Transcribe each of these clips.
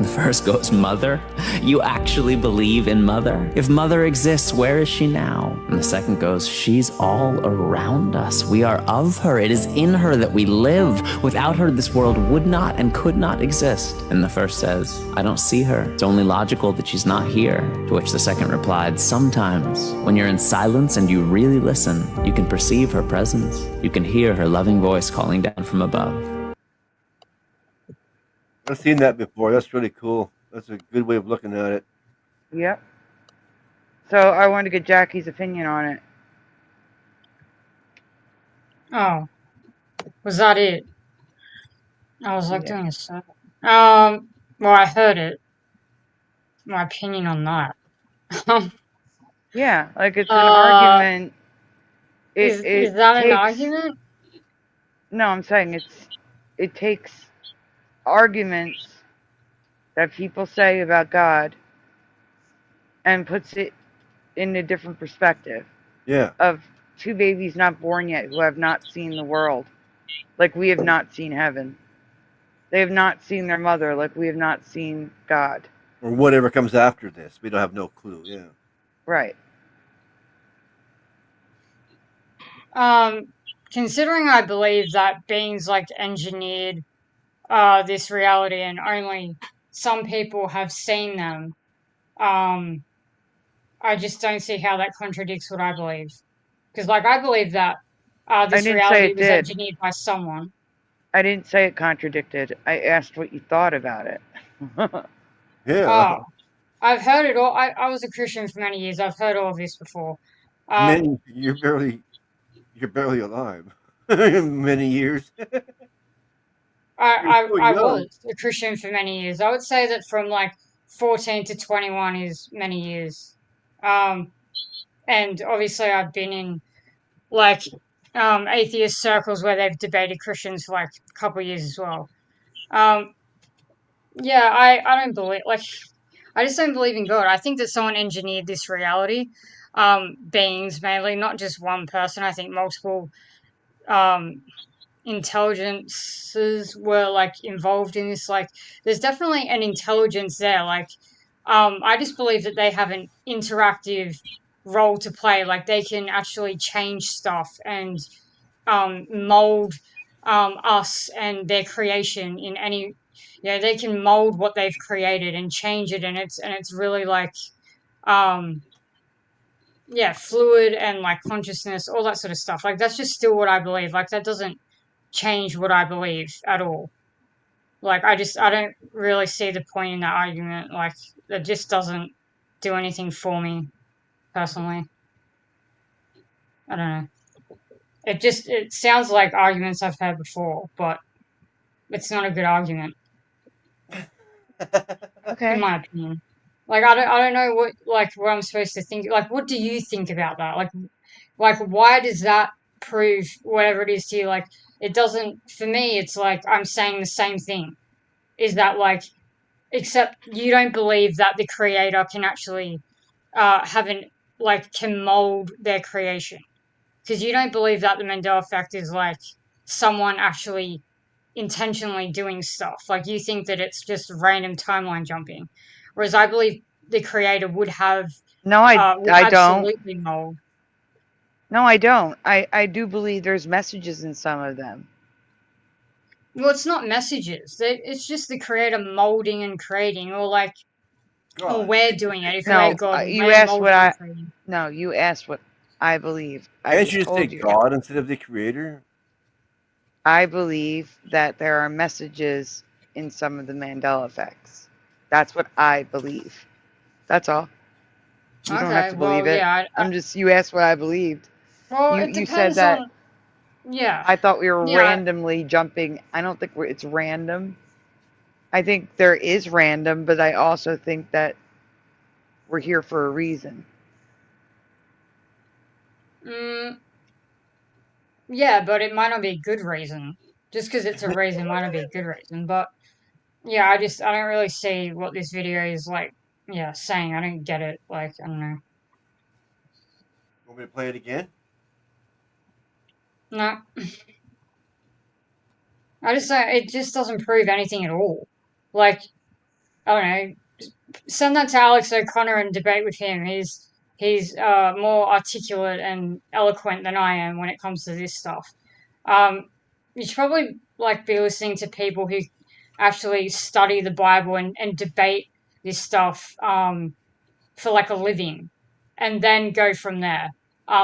The first goes, Mother? You actually believe in Mother? If Mother exists, where is she now? And the second goes, she's all around us. We are of her. It is in her that we live. Without her, this world would not and could not exist. And the first says, I don't see her. It's only logical that she's not here. To which the second replied, sometimes, when you're in silence and you really listen, you can perceive her presence. You can hear her loving voice calling down from above. I've seen that before. That's really cool. That's a good way of looking at it. Yep. So I wanted to get Jackie's opinion on it. Oh, was that it? I was like Yeah. doing a set. Well, I heard it. My opinion on that. Yeah, like it's an argument. Is that an argument? No, I'm saying it takes arguments that people say about God and puts it in a different perspective. Yeah. Of two babies not born yet who have not seen the world, like we have not seen heaven. They have not seen their mother, like we have not seen God. Or whatever comes after this. We don't have no clue. Yeah. Right. Considering I believe that beings like engineered this reality and only some people have seen them, I just don't see how that contradicts what I believe. Because, like, I believe that this reality was engineered by someone. I didn't say it contradicted. I asked what you thought about it. Yeah. Oh, I've heard it all. I was a Christian for many years. I've heard all of this before. You're barely alive. Many years. I young. was a Christian for many years. I would say that from like 14 to 21 is many years. And obviously I've been in like atheist circles where they've debated Christians for like a couple of years as well. Yeah, I don't believe like I just don't believe in God. I think that someone engineered this reality. Beings mainly, not just one person. I think multiple um intelligences were like involved in this. Like there's definitely an intelligence there. Like I just believe that they have an interactive role to play. Like they can actually change stuff and mold us and their creation in any, they can mold what they've created and change it, and it's really like um fluid and like consciousness, all that sort of stuff. Like that's just still what I believe. Like that doesn't change what I believe at all. Like I don't really see the point in that argument. Like it just doesn't do anything for me personally. I don't know. It sounds like arguments I've heard before, but it's not a good argument. Okay. In my opinion. Like I don't know what I'm supposed to think. Like what do you think about that? Like why does that prove whatever it is to you? Like it doesn't, for me it's like I'm saying the same thing. Is that like, except you don't believe that the creator can actually can mold their creation, because you don't believe that the Mandela effect is like someone actually intentionally doing stuff. Like you think that it's just random timeline jumping, whereas I believe the creator would have would absolutely mold. No, I don't. I do believe there's messages in some of them. Well, it's not messages. It's just the creator molding and creating, or like, or we're doing it. If we're God, you asked what No, you asked what I believe. Can't you just say God instead of the creator? I believe that there are messages in some of the Mandela effects. That's what I believe. That's all. You don't have to believe it. Yeah, you asked what I believed. Well, you said that. Yeah. I thought we were randomly jumping. I don't think it's random. I think there is random, but I also think that we're here for a reason. Yeah, but it might not be a good reason. Just because it's a reason might not be a good reason. But yeah, I don't really see what this video is like. Yeah, saying. I don't get it. Like I don't know. Want me to play it again? No. It just doesn't prove anything at all. Like I don't know, send that to Alex O'Connor and debate with him. He's more articulate and eloquent than I am when it comes to this stuff. You should probably like be listening to people who actually study the Bible and debate this stuff for like a living, and then go from there.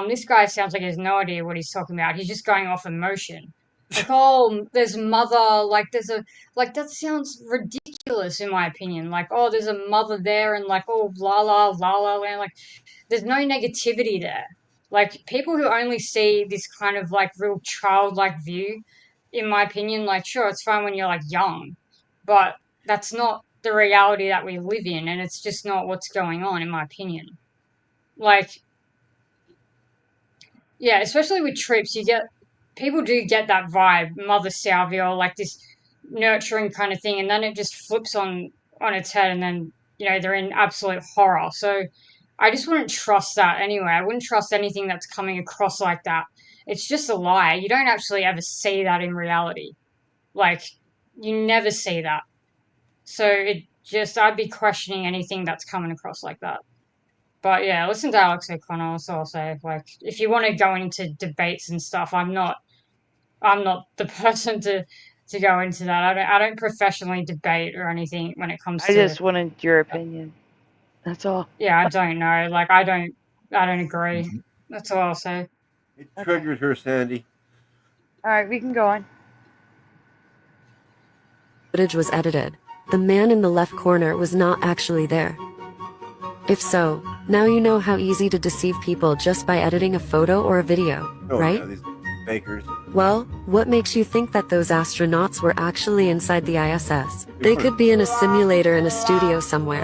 This guy sounds like he has no idea what he's talking about. He's just going off emotion. Like, oh, there's mother, like there's a like that sounds ridiculous in my opinion. Like, oh, there's a mother there, and like, oh, la la land. Like, there's no negativity there. Like, people who only see this kind of like real childlike view, in my opinion, like, sure, it's fine when you're like young, but that's not the reality that we live in, and it's just not what's going on, in my opinion. Like, yeah, especially with trips, you get people do get that vibe, Mother Salvia, like this nurturing kind of thing, and then it just flips on its head, and then they're in absolute horror. So I just wouldn't trust that anyway. I wouldn't trust anything that's coming across like that. It's just a lie. You don't actually ever see that in reality. Like, you never see that. So I'd be questioning anything that's coming across like that. But yeah, listen to Alex O'Connor. So I'll say, like, if you want to go into debates and stuff, I'm not the person to go into that. I don't professionally debate or anything when it comes I to. just wanted your opinion. That's all. Yeah, I don't know. Like, I don't agree. That's all I'll say. It triggered her, Sandy. All right, we can go on. Footage was edited. The man in the left corner was not actually there. If so, now you know how easy to deceive people just by editing a photo or a video, right? Yeah, these fakers. Well, what makes you think that those astronauts were actually inside the ISS? They could be in a simulator in a studio somewhere.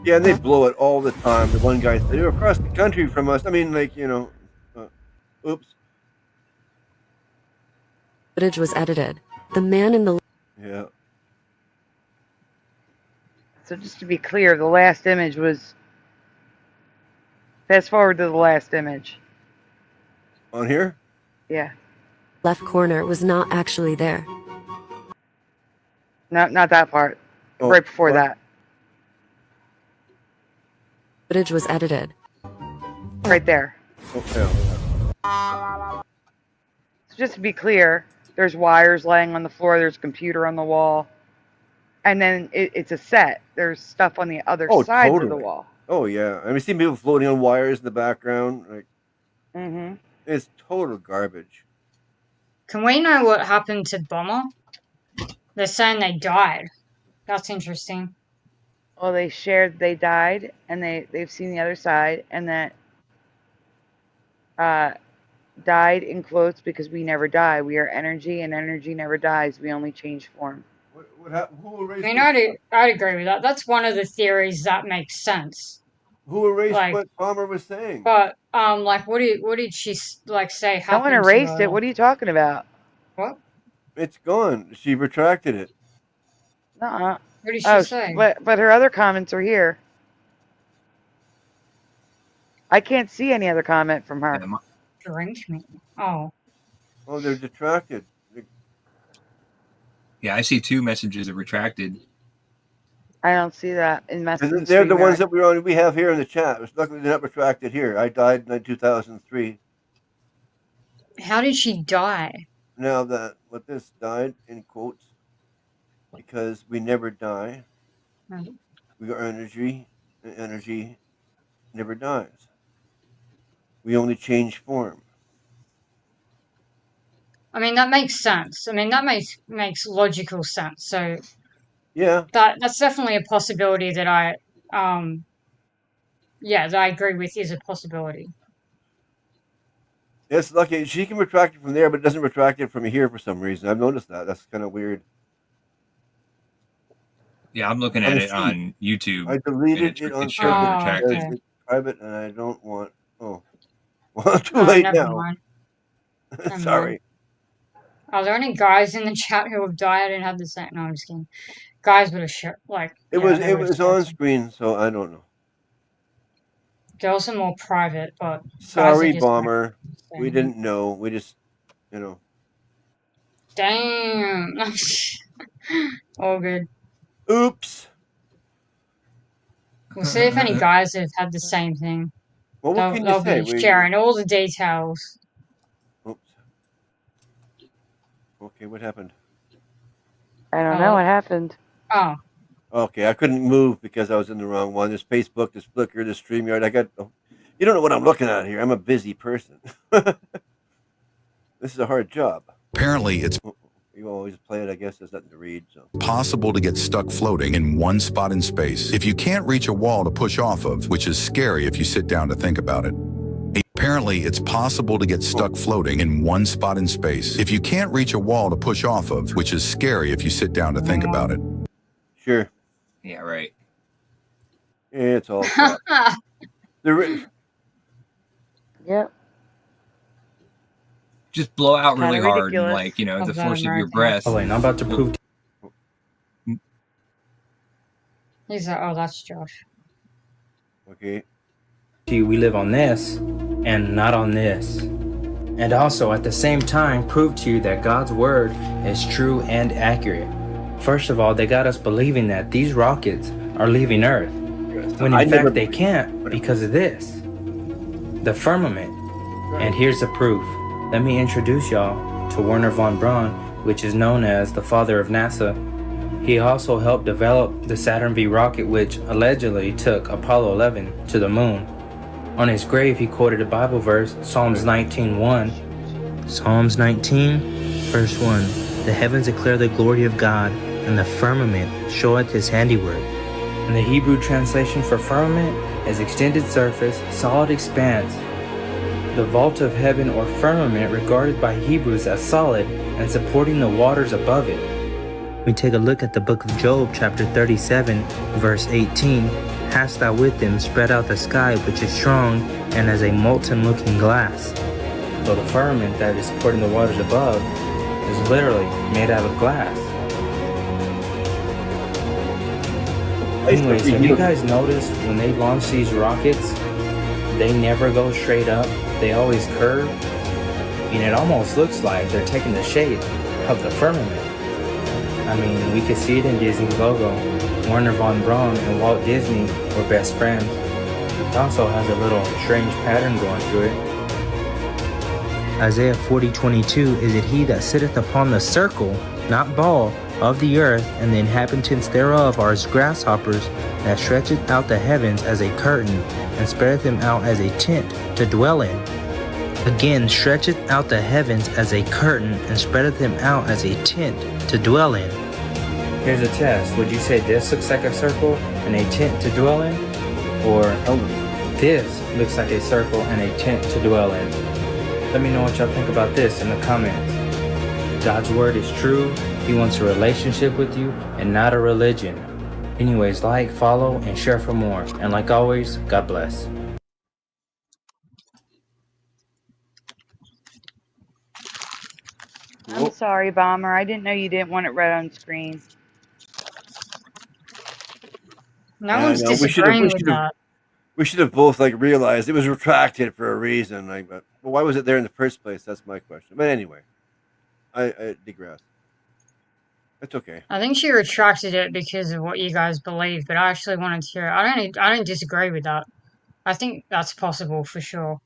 Yeah, and they blow it all the time. The one guy said, "You're across the country from us." I mean, like, oops. Footage was edited. The man in the Yeah. So just to be clear, the last image was. Fast forward to the last image. On here? Yeah. left corner was not actually there. No, not that part. Oh, right before what? that. Footage was edited. Right there. Oh, yeah. So just to be clear, there's wires laying on the floor, there's a computer on the wall, and then it's a set. There's stuff on the other sides of the totally. wall. Oh, yeah. I mean, see people floating on wires in the background. Like, Mm-hmm. it's total garbage. Can we know what happened to Bomber? They're saying they died. That's interesting. Well, they shared they died, and they've seen the other side, and that died in quotes because we never die. We are energy, and energy never dies. We only change form. What happened? Who erased I mean, I'd agree with that. That's one of the theories that makes sense. Who erased Like, what Palmer was saying? But like, what did she like say No happened one to erased her? it. What are you talking about? What? It's gone. She retracted it. Nuh-uh. What did she Oh, say? but her other comments are here. I can't see any other comment from her. Drink me. Oh. Oh, they're detracted. Yeah, I see 2 messages are retracted. I don't see that in message. And they're the ones that we have here in the chat. Luckily, they're not retracted here. I died in 2003. How did she die? Now what this died in quotes because we never die. Mhm. We are energy, and energy never dies. We only change form. I mean, that makes sense. I mean, that makes logical sense. So Yeah. that's definitely a possibility that I that I agree with is a possibility. It's lucky she can retract it from there, but it doesn't retract it from here for some reason. I've noticed that. That's kind of weird. Yeah, I'm looking at it on YouTube. I deleted it on it's showing Oh, retracted. okay. It's private, and I don't want. Oh, well, too Oh, late never now. mind. Never Sorry. Are there any guys in the chat who have died and had the same? No, I'm just kidding. Guys would have like. It was on screen, so I don't know. Girls are more private, but Sorry, guys are just Bomber. Like, We didn't know. We just, Damn. All good. Oops. We'll see if any guys have had the same thing. Well, what can you They'll say? be sharing all the details. Oops. Okay, what happened? I don't know Oh. what happened. Oh. Okay, I couldn't move because I was in the wrong one. There's Facebook, there's Flickr, there's StreamYard. You don't know what I'm looking at here. I'm a busy person. This is a hard job. Apparently, it's You always play it, I guess. There's nothing to read. So possible to get stuck floating in one spot in space if you can't reach a wall to push off of, which is scary if you sit down to think about it. Apparently, it's possible to get stuck floating in one spot in space if you can't reach a wall to push off of, which is scary if you sit down to think about it. Sure. Yeah, right. Yeah, it's all crap. Yep. Just blow out Kinda really hard and, ridiculous. like, you know, Of the that force of your American breath. Oh, wait, I'm about to prove He's like, oh, that's Josh. Okay. to you we live on this and not on this. And also, at the same time, prove to you that God's word is true and accurate. First of all, they got us believing that these rockets are leaving Earth, when in fact they can't because of this, the firmament. And here's the proof. Let me introduce y'all to Wernher von Braun, which is known as the father of NASA. He also helped develop the Saturn V rocket, which allegedly took Apollo 11 to the moon. On his grave, he quoted a Bible verse, Psalms 19:1. Psalms 19, verse 1. The heavens declare the glory of God, and the firmament showeth his handiwork. And the Hebrew translation for firmament is extended surface, solid expanse. The vault of heaven or firmament regarded by Hebrews as solid and supporting the waters above it. We take a look at the book of Job, chapter 37, verse 18. Hast thou with them spread out the sky, which is strong, and as a molten looking glass. So the firmament that is supporting the waters above is literally made out of glass. Anyways, have you guys noticed when they launch these rockets, they never go straight up, they always curve? And it almost looks like they're taking the shape of the firmament. I mean, we could see it in Disney's logo. Wernher von Braun and Walt Disney were best friends. It also has a little strange pattern going through it. Isaiah 40:22, is it he that sitteth upon the circle, not ball, of the earth, and the inhabitants thereof are as grasshoppers, that stretcheth out the heavens as a curtain, and spreadeth them out as a tent to dwell in. Again, stretcheth out the heavens as a curtain, and spreadeth them out as a tent to dwell in. Here's a test. Would you say this looks like a circle and a tent to dwell in? Or this looks like a circle and a tent to dwell in? Let me know what y'all think about this in the comments. God's word is true. He wants a relationship with you and not a religion. Anyways, like, follow, and share for more. And like always, God bless. I'm sorry, Bomber. I didn't know you didn't want it read on screen. No one's disagreeing with that. We should have both realized it was retracted for a reason. But why was it there in the first place? That's my question. But anyway, I digress. That's okay. I think she retracted it because of what you guys believe, but I actually wanted to hear it. I don't disagree with that. I think that's possible for sure.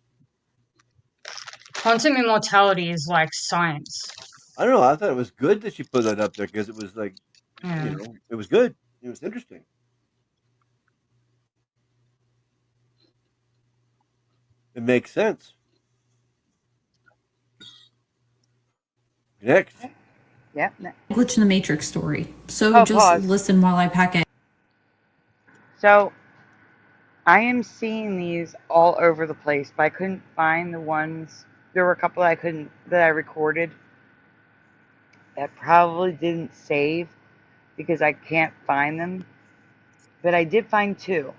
Quantum immortality is like science. I don't know. I thought it was good that she put that up there because it was it was good. It was interesting. It makes sense. Next. Yeah. Glitch in the Matrix story. So just pause. listen while I pack it. So, I am seeing these all over the place, but I couldn't find the ones. There were a couple that I recorded that probably didn't save because I can't find them. But I did find two.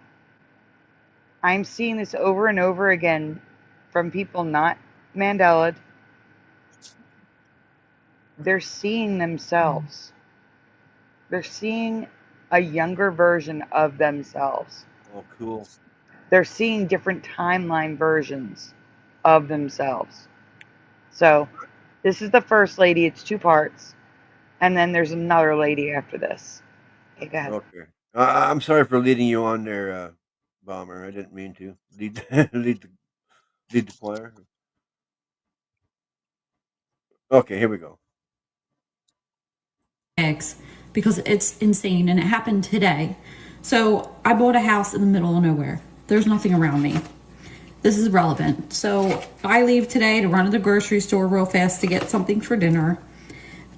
I'm seeing this over and over again from people not Mandelaed. They're seeing themselves. They're seeing a younger version of themselves. Oh, cool. They're seeing different timeline versions of themselves. So, this is the first lady. It's 2 parts. And then there's another lady after this. Okay, go ahead. Okay. I'm sorry for leading you on there, Bomber. I didn't mean to lead lead the choir. Okay, here we go. Eggs, because it's insane, and it happened today. So I bought a house in the middle of nowhere. There's nothing around me. This is relevant. So I leave today to run to the grocery store real fast to get something for dinner.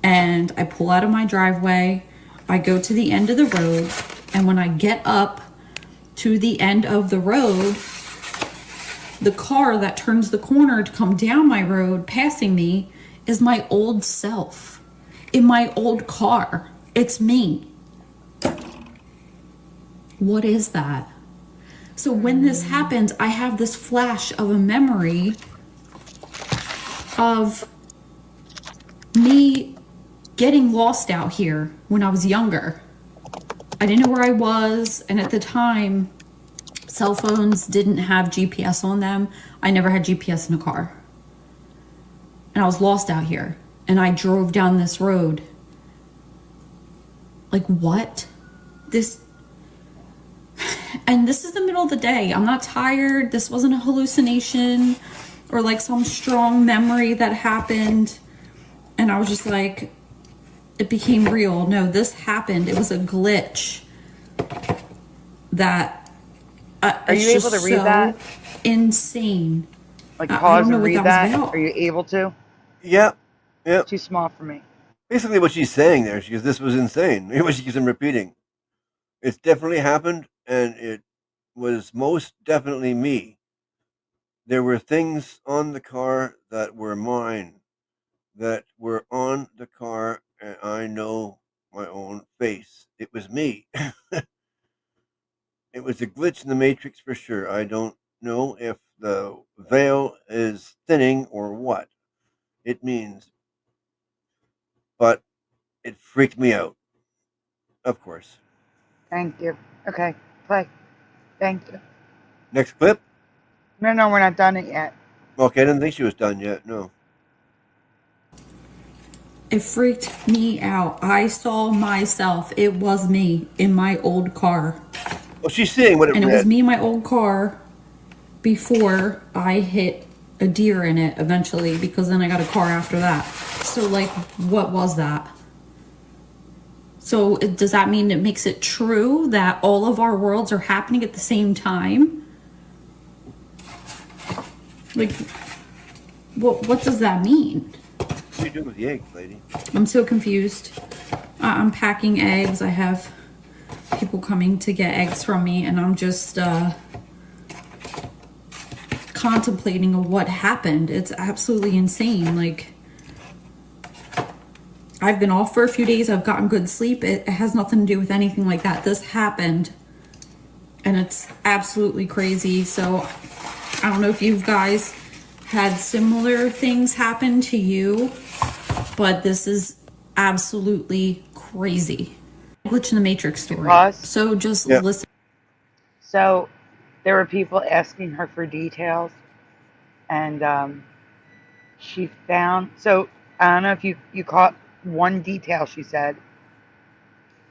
And I pull out of my driveway. I go to the end of the road. And when I get up to the end of the road, the car that turns the corner to come down my road passing me is my old self in my old car. It's me. What is that? So when this happens, I have this flash of a memory of me getting lost out here when I was younger. I didn't know where I was, and at the time, cell phones didn't have GPS on them. I never had GPS in a car. And I was lost out here, and I drove down this road. Like, what? And this is the middle of the day. I'm not tired. This wasn't a hallucination or like some strong memory that happened. And I was just like, it became real. No, this happened. It was a glitch that Are you able to read that? Insane. Like I pause don't know and what read that was that? about. Are you able to? Yeah, yeah. Too small for me. Basically, what she's saying there, she goes, "This was insane." What she keeps on repeating. It's definitely happened, and it was most definitely me. There were things on the car that were mine, that were on the car, and I know my own face. It was me. It was a glitch in the matrix for sure. I don't know if the veil is thinning or what it means, but it freaked me out. Of course. Thank you. Okay, play. Thank you. Next clip. No, we're not done it yet. Okay, I didn't think she was done yet. No. It freaked me out. I saw myself. It was me in my old car. Well, she's seeing what it And it read. was me in my old car before I hit a deer in it eventually, because then I got a car after that. So, like, what was that? So, does that mean it makes it true that all of our worlds are happening at the same time? Like, what does that mean? What are you doing with the eggs, lady? I'm so confused. I'm packing eggs. I have people coming to get eggs from me, and I'm just contemplating of what happened. It's absolutely insane. Like, I've been off for a few days. I've gotten good sleep. It has nothing to do with anything like that. This happened, and it's absolutely crazy. So I don't know if you guys had similar things happen to you, but this is absolutely crazy. Glitch in the Matrix story. Pause. So just Yeah. listen. So there were people asking her for details, and she found. So I don't know if you caught one detail. She said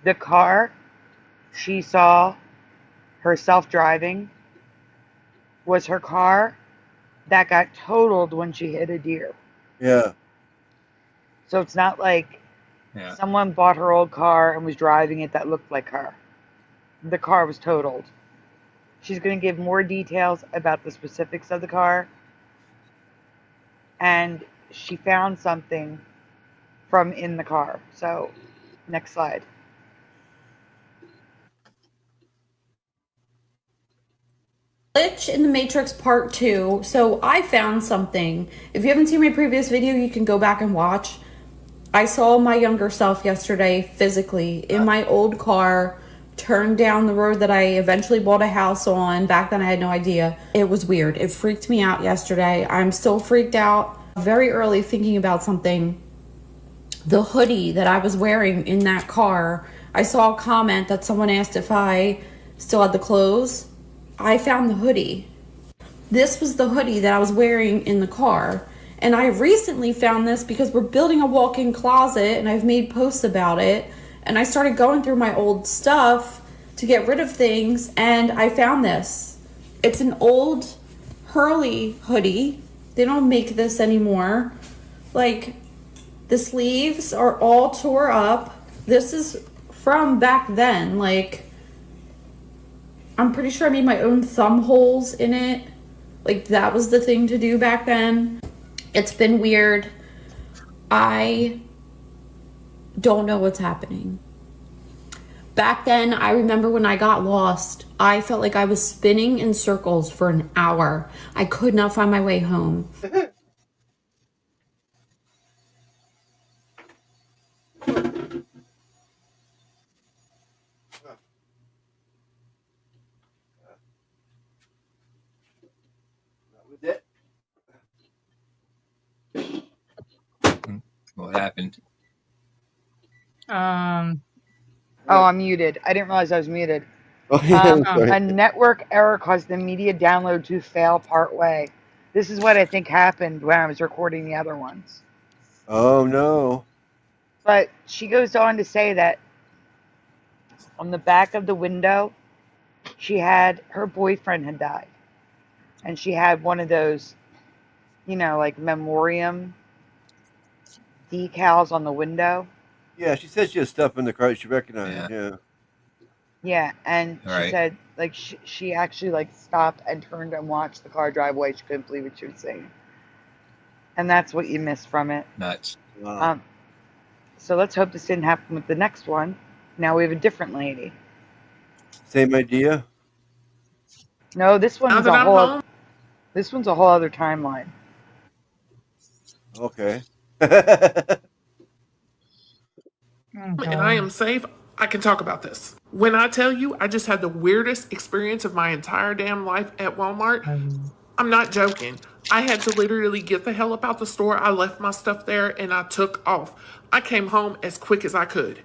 the car she saw herself driving was her car that got totaled when she hit a deer. Yeah. So it's not like Yeah. someone bought her old car and was driving it that looked like her. The car was totaled. She's going to give more details about the specifics of the car. And she found something from in the car. So, next slide. Glitch in the Matrix Part 2. So I found something. If you haven't seen my previous video, you can go back and watch. I saw my younger self yesterday physically in my old car, turned down the road that I eventually bought a house on. Back then I had no idea. It was weird. It freaked me out yesterday. I'm still freaked out. Very early thinking about something. The hoodie that I was wearing in that car, I saw a comment that someone asked if I still had the clothes. I found the hoodie. This was the hoodie that I was wearing in the car. And I recently found this because we're building a walk-in closet and I've made posts about it. And I started going through my old stuff to get rid of things, and I found this. It's an old Hurley hoodie. They don't make this anymore. Like, the sleeves are all tore up. This is from back then. Like, I'm pretty sure I made my own thumb holes in it. Like, that was the thing to do back then. It's been weird. I don't know what's happening. Back then, I remember when I got lost, I felt like I was spinning in circles for an hour. I could not find my way home. What happened? Oh, I'm muted. I didn't realize I was muted. Oh, yeah, sorry. A network error caused the media download to fail part way. This is what I think happened when I was recording the other ones. Oh, no. But she goes on to say that on the back of the window, she had her boyfriend had died. And she had one of those, you know, like memoriam decals on the window. Yeah, she said she had stuff in the car she recognized. Yeah. Yeah, and she Right. said, like, she actually, like, stopped and turned and watched the car drive away. She couldn't believe what she was seeing. And that's what you missed from it. Nuts. Wow. So let's hope this didn't happen with the next one. Now we have a different lady. Same idea? No, this one's that a I'm whole. home? This one's a whole other timeline. Okay. And I am safe, I can talk about this. When I tell you I just had the weirdest experience of my entire damn life at Walmart, I'm not joking. I had to literally get the hell up out the store. I left my stuff there and I took off. I came home as quick as I could.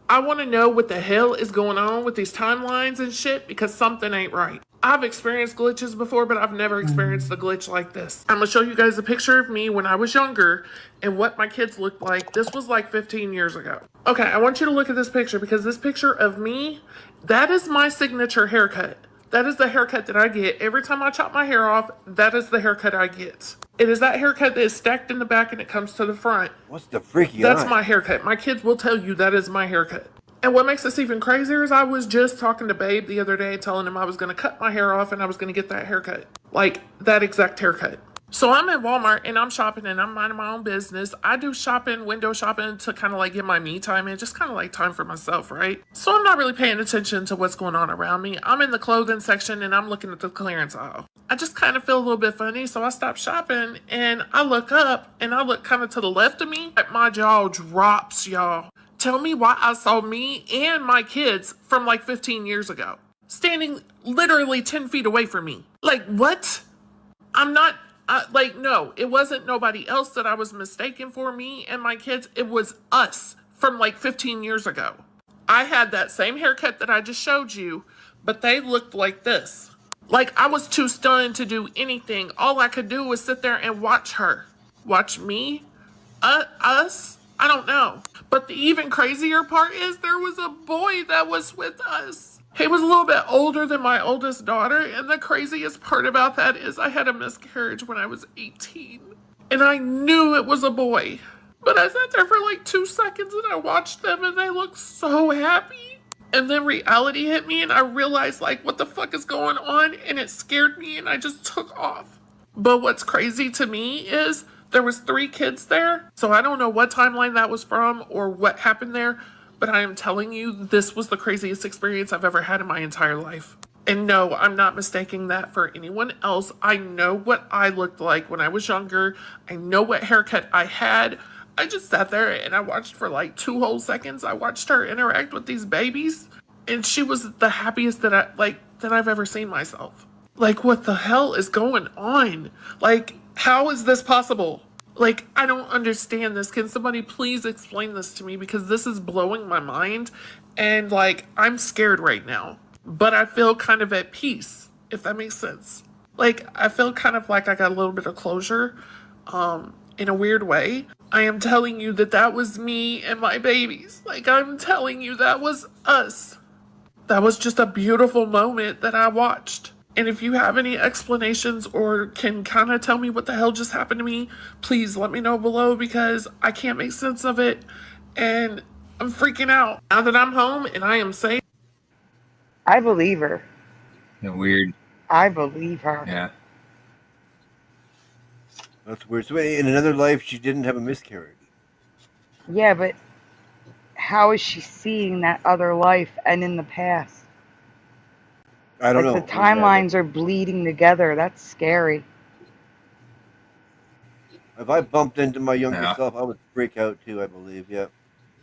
I want to know what the hell is going on with these timelines and shit because something ain't right. I've experienced glitches before, but I've never experienced a glitch like this. I'm going to show you guys a picture of me when I was younger and what my kids looked like. This was like 15 years ago. Okay, I want you to look at this picture because this picture of me, that is my signature haircut. That is the haircut that I get. Every time I chop my hair off, that is the haircut I get. It is that haircut that is stacked in the back and it comes to the front. What's the freaky That's eye? my haircut. My kids will tell you that is my haircut. And what makes this even crazier is I was just talking to Babe the other day telling him I was going to cut my hair off and I was going to get that haircut. Like, that exact haircut. So I'm at Walmart and I'm shopping and I'm minding my own business. I do shopping, window shopping to kind of like get my me time in, just kind of like time for myself, right? So I'm not really paying attention to what's going on around me. I'm in the clothing section and I'm looking at the clearance aisle. I just kind of feel a little bit funny, so I stop shopping and I look up and I look kind of to the left of me. My jaw drops, y'all. Tell me why I saw me and my kids from like 15 years ago, standing literally 10 feet away from me. Like, what? I'm not... no, it wasn't nobody else that I was mistaken for, me and my kids. It was us from like 15 years ago. I had that same haircut that I just showed you, but they looked like this. Like, I was too stunned to do anything. All I could do was sit there and watch her. Watch me? Us? I don't know. But the even crazier part is there was a boy that was with us. He was a little bit older than my oldest daughter, and the craziest part about that is I had a miscarriage when I was 18. And I knew it was a boy. But I sat there for like 2 seconds and I watched them and they looked so happy. And then reality hit me and I realized like what the fuck is going on, and it scared me and I just took off. But what's crazy to me is there was 3 kids there. So I don't know what timeline that was from or what happened there. But I am telling you, this was the craziest experience I've ever had in my entire life. And no, I'm not mistaking that for anyone else. I know what I looked like when I was younger. I know what haircut I had. I just sat there and I watched for like 2 whole seconds. I watched her interact with these babies. And she was the happiest that I've ever seen myself. Like, what the hell is going on? Like, how is this possible? Like, I don't understand this. Can somebody please explain this to me? Because this is blowing my mind. And, like, I'm scared right now. But I feel kind of at peace, if that makes sense. Like, I feel kind of like I got a little bit of closure. in a weird way. I am telling you that that was me and my babies. Like, I'm telling you that was us. That was just a beautiful moment that I watched. And if you have any explanations or can kind of tell me what the hell just happened to me, please let me know below, because I can't make sense of it. And I'm freaking out. Now that I'm home and I am safe. I believe her. Weird. I believe her. Yeah. That's weird. So in another life, she didn't have a miscarriage. Yeah, but how is she seeing that other life and in the past? I don't know. The timelines are bleeding together. That's scary. If I bumped into my younger self, I would freak out too, I believe. Yeah.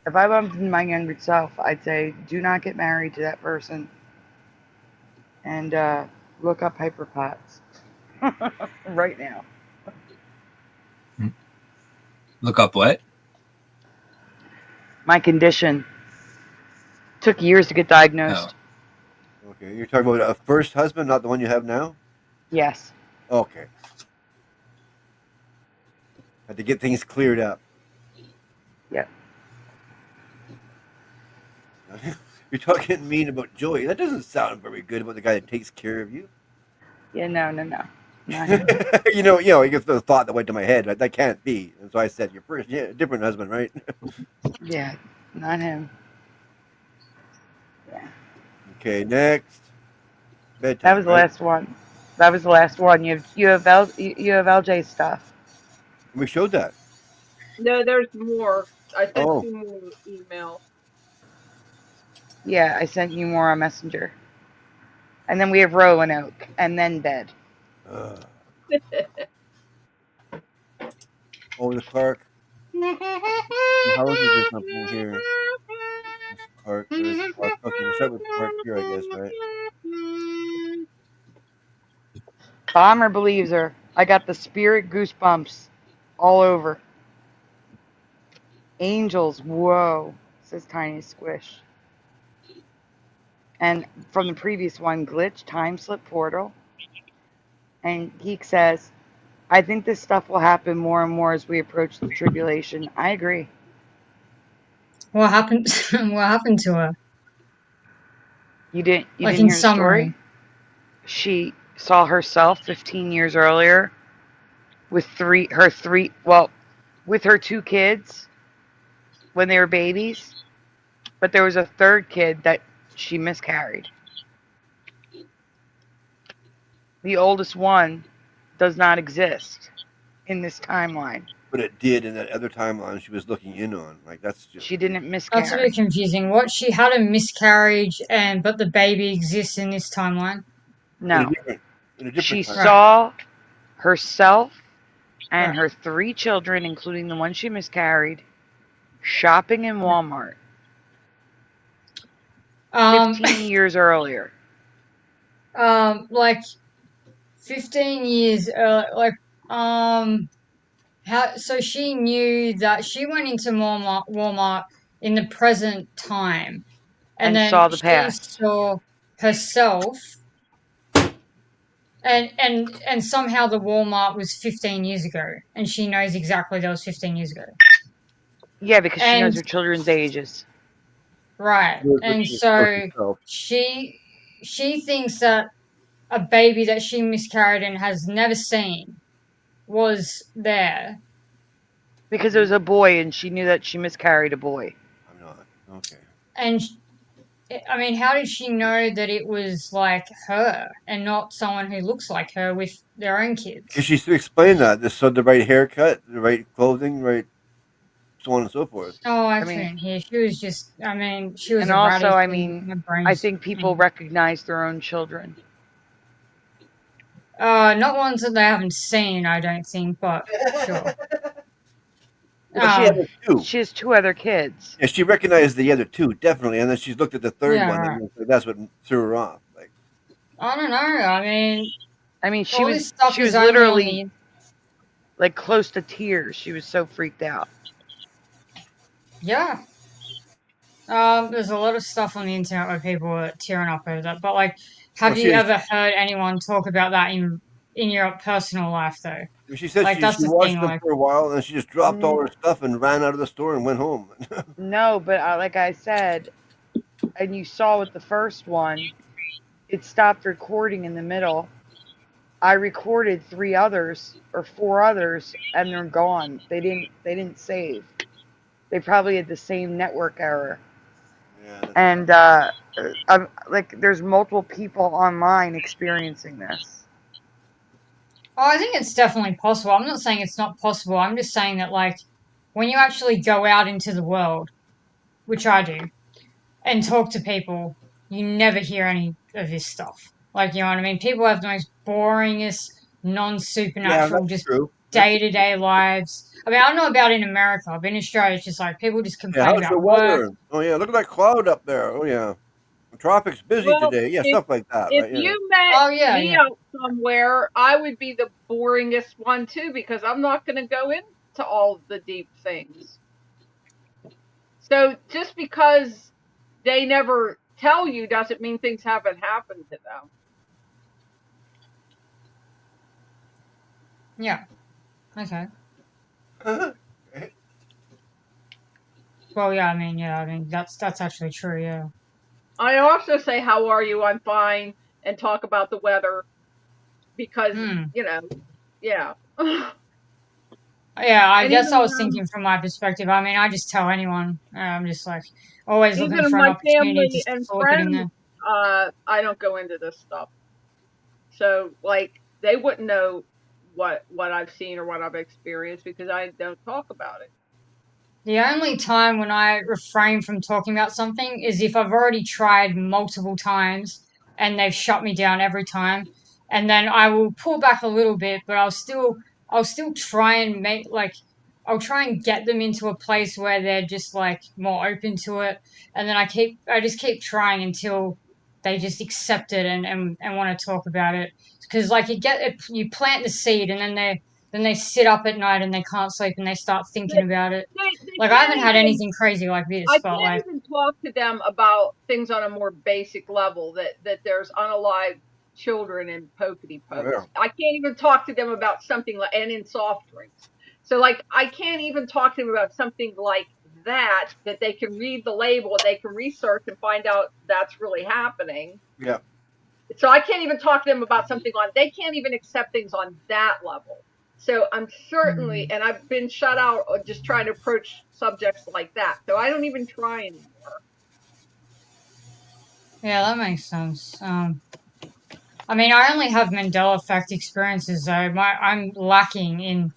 If I bumped into my younger self, I'd say, do not get married to that person. And look up hyperpots. Right now. Look up what? My condition. Took years to get diagnosed. Oh. Okay. You're talking about a first husband, not the one you have now? Yes. Okay. Had to get things cleared up. Yep. You're talking mean about Joey. That doesn't sound very good about the guy that takes care of you. Yeah, no. Not him. you know, I guess the thought that went to my head, that can't be. And so I said, your first, different husband, right? Yeah, not him. Yeah. Okay, next. Bedtime, That was the last one. That was the last one. You have LJ stuff. We showed that. No, there's more. I sent you more email. Yeah, I sent you more on Messenger. And then we have Roanoke, and then bed. Oh, the Clark. How is this something here? Clark. There's Clark. Okay, we'll start with Clark here, I guess, right? Bomber believes her. I got the spirit goosebumps all over. Angels, whoa, says Tiny Squish. And from the previous one, glitch, time slip portal. And Geek says, I think this stuff will happen more and more as we approach the tribulation. I agree. What happened? What happened to her? You didn't in hear the summary. story? She saw herself 15 years earlier with with her two kids when they were babies, but there was a third kid that she miscarried. The oldest one does not exist in this timeline. But it did in that other timeline she was looking in on. Like, that's just. She didn't miscarry. That's a bit confusing. What, she had a miscarriage, but the baby exists in this timeline? No. In a different she timeline. saw herself and her three children, including the one she miscarried, shopping in Walmart 15 years earlier. Like 15 years so she knew that she went into Walmart in the present time and then saw the she past. saw herself and somehow the Walmart was 15 years ago and she knows exactly that was 15 years ago. Yeah, because she knows her children's ages. Right. And so she thinks that a baby that she miscarried and has never seen was there. Because it was a boy and she knew that she miscarried a boy. I'm not. Okay. And I mean, how did she know that it was like her and not someone who looks like her with their own kids? Because she explained that. So the right haircut, the right clothing, right, so on and so forth. Oh, I couldn't hear. She was just, she was and a also, I think people recognize their own children. Not ones that they haven't seen, I don't think, but sure. She has two other kids. Yeah, she recognized the other two, definitely, and then she looked at the third one, right. and that's what threw her off. Like, I don't know. I mean, she was literally like close to tears. She was so freaked out. Yeah. There's a lot of stuff on the internet where people are tearing up over that, but like, have you ever heard anyone talk about that in in your personal life, though. She said Like she that's the thing. watched them Like, for a while, and then she just dropped all her stuff and ran out of the store and went home. No, but like I said, and you saw with the first one, it stopped recording in the middle. I recorded 3 others or 4 others, and they're gone. They didn't save. They probably had the same network error. Yeah. And I'm like, there's multiple people online experiencing this. oh, I think it's definitely possible. I'm not saying it's not possible. I'm just saying that, like, when you actually go out into the world, which I do, and talk to people, you never hear any of this stuff. Like, you know what I mean? People have the most boringest, non Yeah, supernatural, that's just true. That's day to day lives. I mean, I don't know about in America, but in Australia, it's just like people just yeah. complain How's the about work. weather? Oh yeah, look at that cloud up there. Oh yeah, the tropic's busy Well, today. Yeah, if stuff like that, if right? Yeah. you met Oh, yeah, me yeah. out somewhere, I would be the boringest one too because I'm not going to go into all the deep things. So just because they never tell you doesn't mean things haven't happened to them. Yeah. Okay. Okay. Well, yeah, I mean, that's actually true, yeah. I also say, "How are you?" "I'm fine," and talk about the weather because, Hmm. yeah. Yeah, I And guess I even was thinking from my perspective. I mean, I just tell anyone. I'm just like always looking even for an my opportunity family just to and flip it in friends, there. I don't go into this stuff. So like they wouldn't know what I've seen or what I've experienced because I don't talk about it. The only time when I refrain from talking about something is if I've already tried multiple times and they've shut me down every time. And then I will pull back a little bit, but I'll still try and make like I'll try and get them into a place where they're just like more open to it. And then I just keep trying until they just accept it and want to talk about it. Because like you plant the seed and then they sit up at night and they can't sleep and they start thinking They, about it. they Like I can't haven't had even anything crazy like I this, but can't like, even talk to them about things on a more basic level that there's unalived children in pokety Oh yeah. pokes. I can't even talk to them about something like and in soft drinks. So like I can't even talk to them about something like that they can read the label, they can research and find out that's really happening. Yeah. So I can't even talk to them about something on they can't even accept things on that level. So I'm certainly, and I've been shut out just trying to approach subjects like that. So I don't even try anymore. yeah, that makes sense. I mean, I only have Mandela effect experiences though. I'm lacking in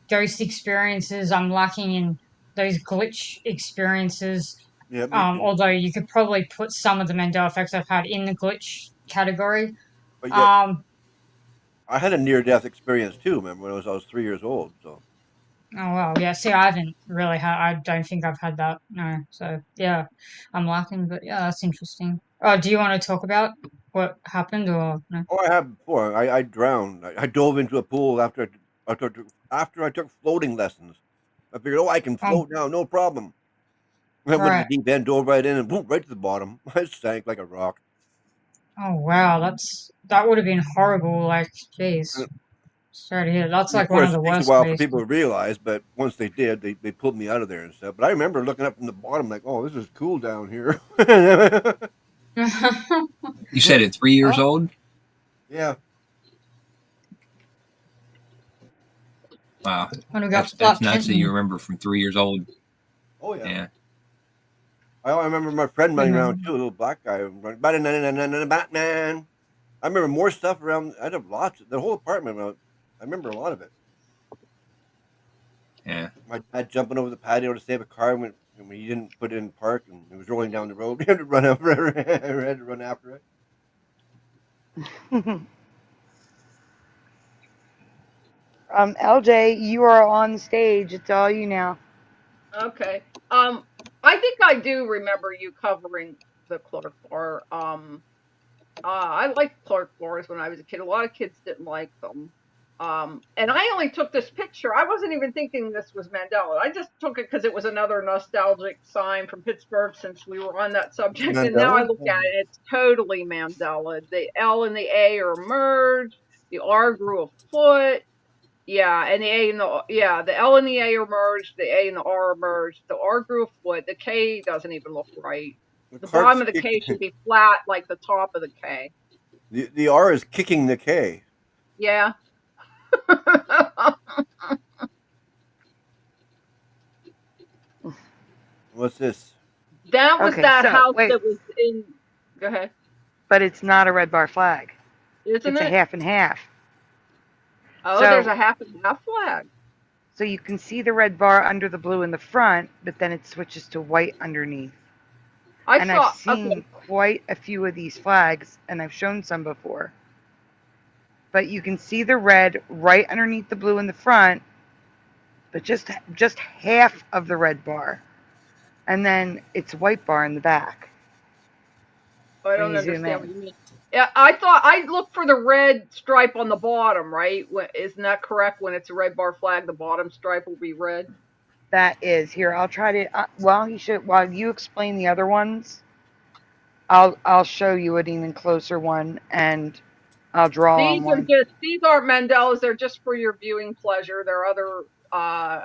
ghost experiences. I'm lacking in those glitch experiences. Yeah, me too. Although you could probably put some of the Mandela effects I've had in the glitch category. But yet, Um, I had a near-death experience too. Remember when I was 3 years old? So Oh well, yeah. See, I haven't really had. I don't think I've had that. No. So yeah, I'm lacking. But yeah, that's interesting. Oh, do you want to talk about what happened or no? oh, I have before. I drowned. I dove into a pool after I took floating lessons. I figured, oh, I can Oh, float now, no problem. I went to the right. deep end, dove right in, and boom, right to the bottom. I sank like a rock. Oh wow, that would have been horrible. Like, jeez, sorry to hear. That's And of like one of course, the it takes a worst while for ways. people to realize, but once they did, they pulled me out of there and stuff. But I remember looking up from the bottom, like, oh, this is cool down here. You said at 3 years Oh, old? Yeah. Wow, when we got that's Black nuts that you Kitten. remember from 3 years old. Oh yeah. Yeah. I remember my friend running around Mhm. too, a little black guy running, Batman. I remember more stuff around. I had lots. The whole apartment. I remember a lot of it. Yeah. My dad jumping over the patio to save a car when he didn't put it in park and it was rolling down the road. He had to run over. I had to run after it. LJ, you are on stage. It's all you now. Okay. I think I do remember you covering the Clark Bar. I liked Clark bars when I was a kid. A lot of kids didn't like them. And I only took this picture. I wasn't even thinking this was Mandela. I just took it because it was another nostalgic sign from Pittsburgh since we were on that Is it subject. And now I Mandela? look at it, it's totally Mandela. The L and the A are merged. The R grew a foot. Yeah, and the A and the L and the A are merged. The A and the R are merged. The R grew a foot. The K doesn't even look right. The bottom of the K should be flat like the top of the K. The R is kicking the K. Yeah. What's this? That was Okay, that so house wait, that was in. Go ahead. but it's not a red bar flag. Isn't It's a it? half and half. Oh, there's So a half and half flag. so you can see the red bar under the blue in the front, but then it switches to white underneath. And I've seen Okay. quite a few of these flags, and I've shown some before. But you can see the red right underneath the blue in the front, but just half of the red bar, and then it's white bar in the back. I When don't you zoom understand what in, you mean. Yeah, I thought I looked for the red stripe on the bottom, right? Isn't that correct? When it's a red bar flag, the bottom stripe will be red. that is here. I'll try to while you explain the other ones. I'll show you an even closer one, and I'll draw on one. These aren't Mandelas. They're just for your viewing pleasure. There are other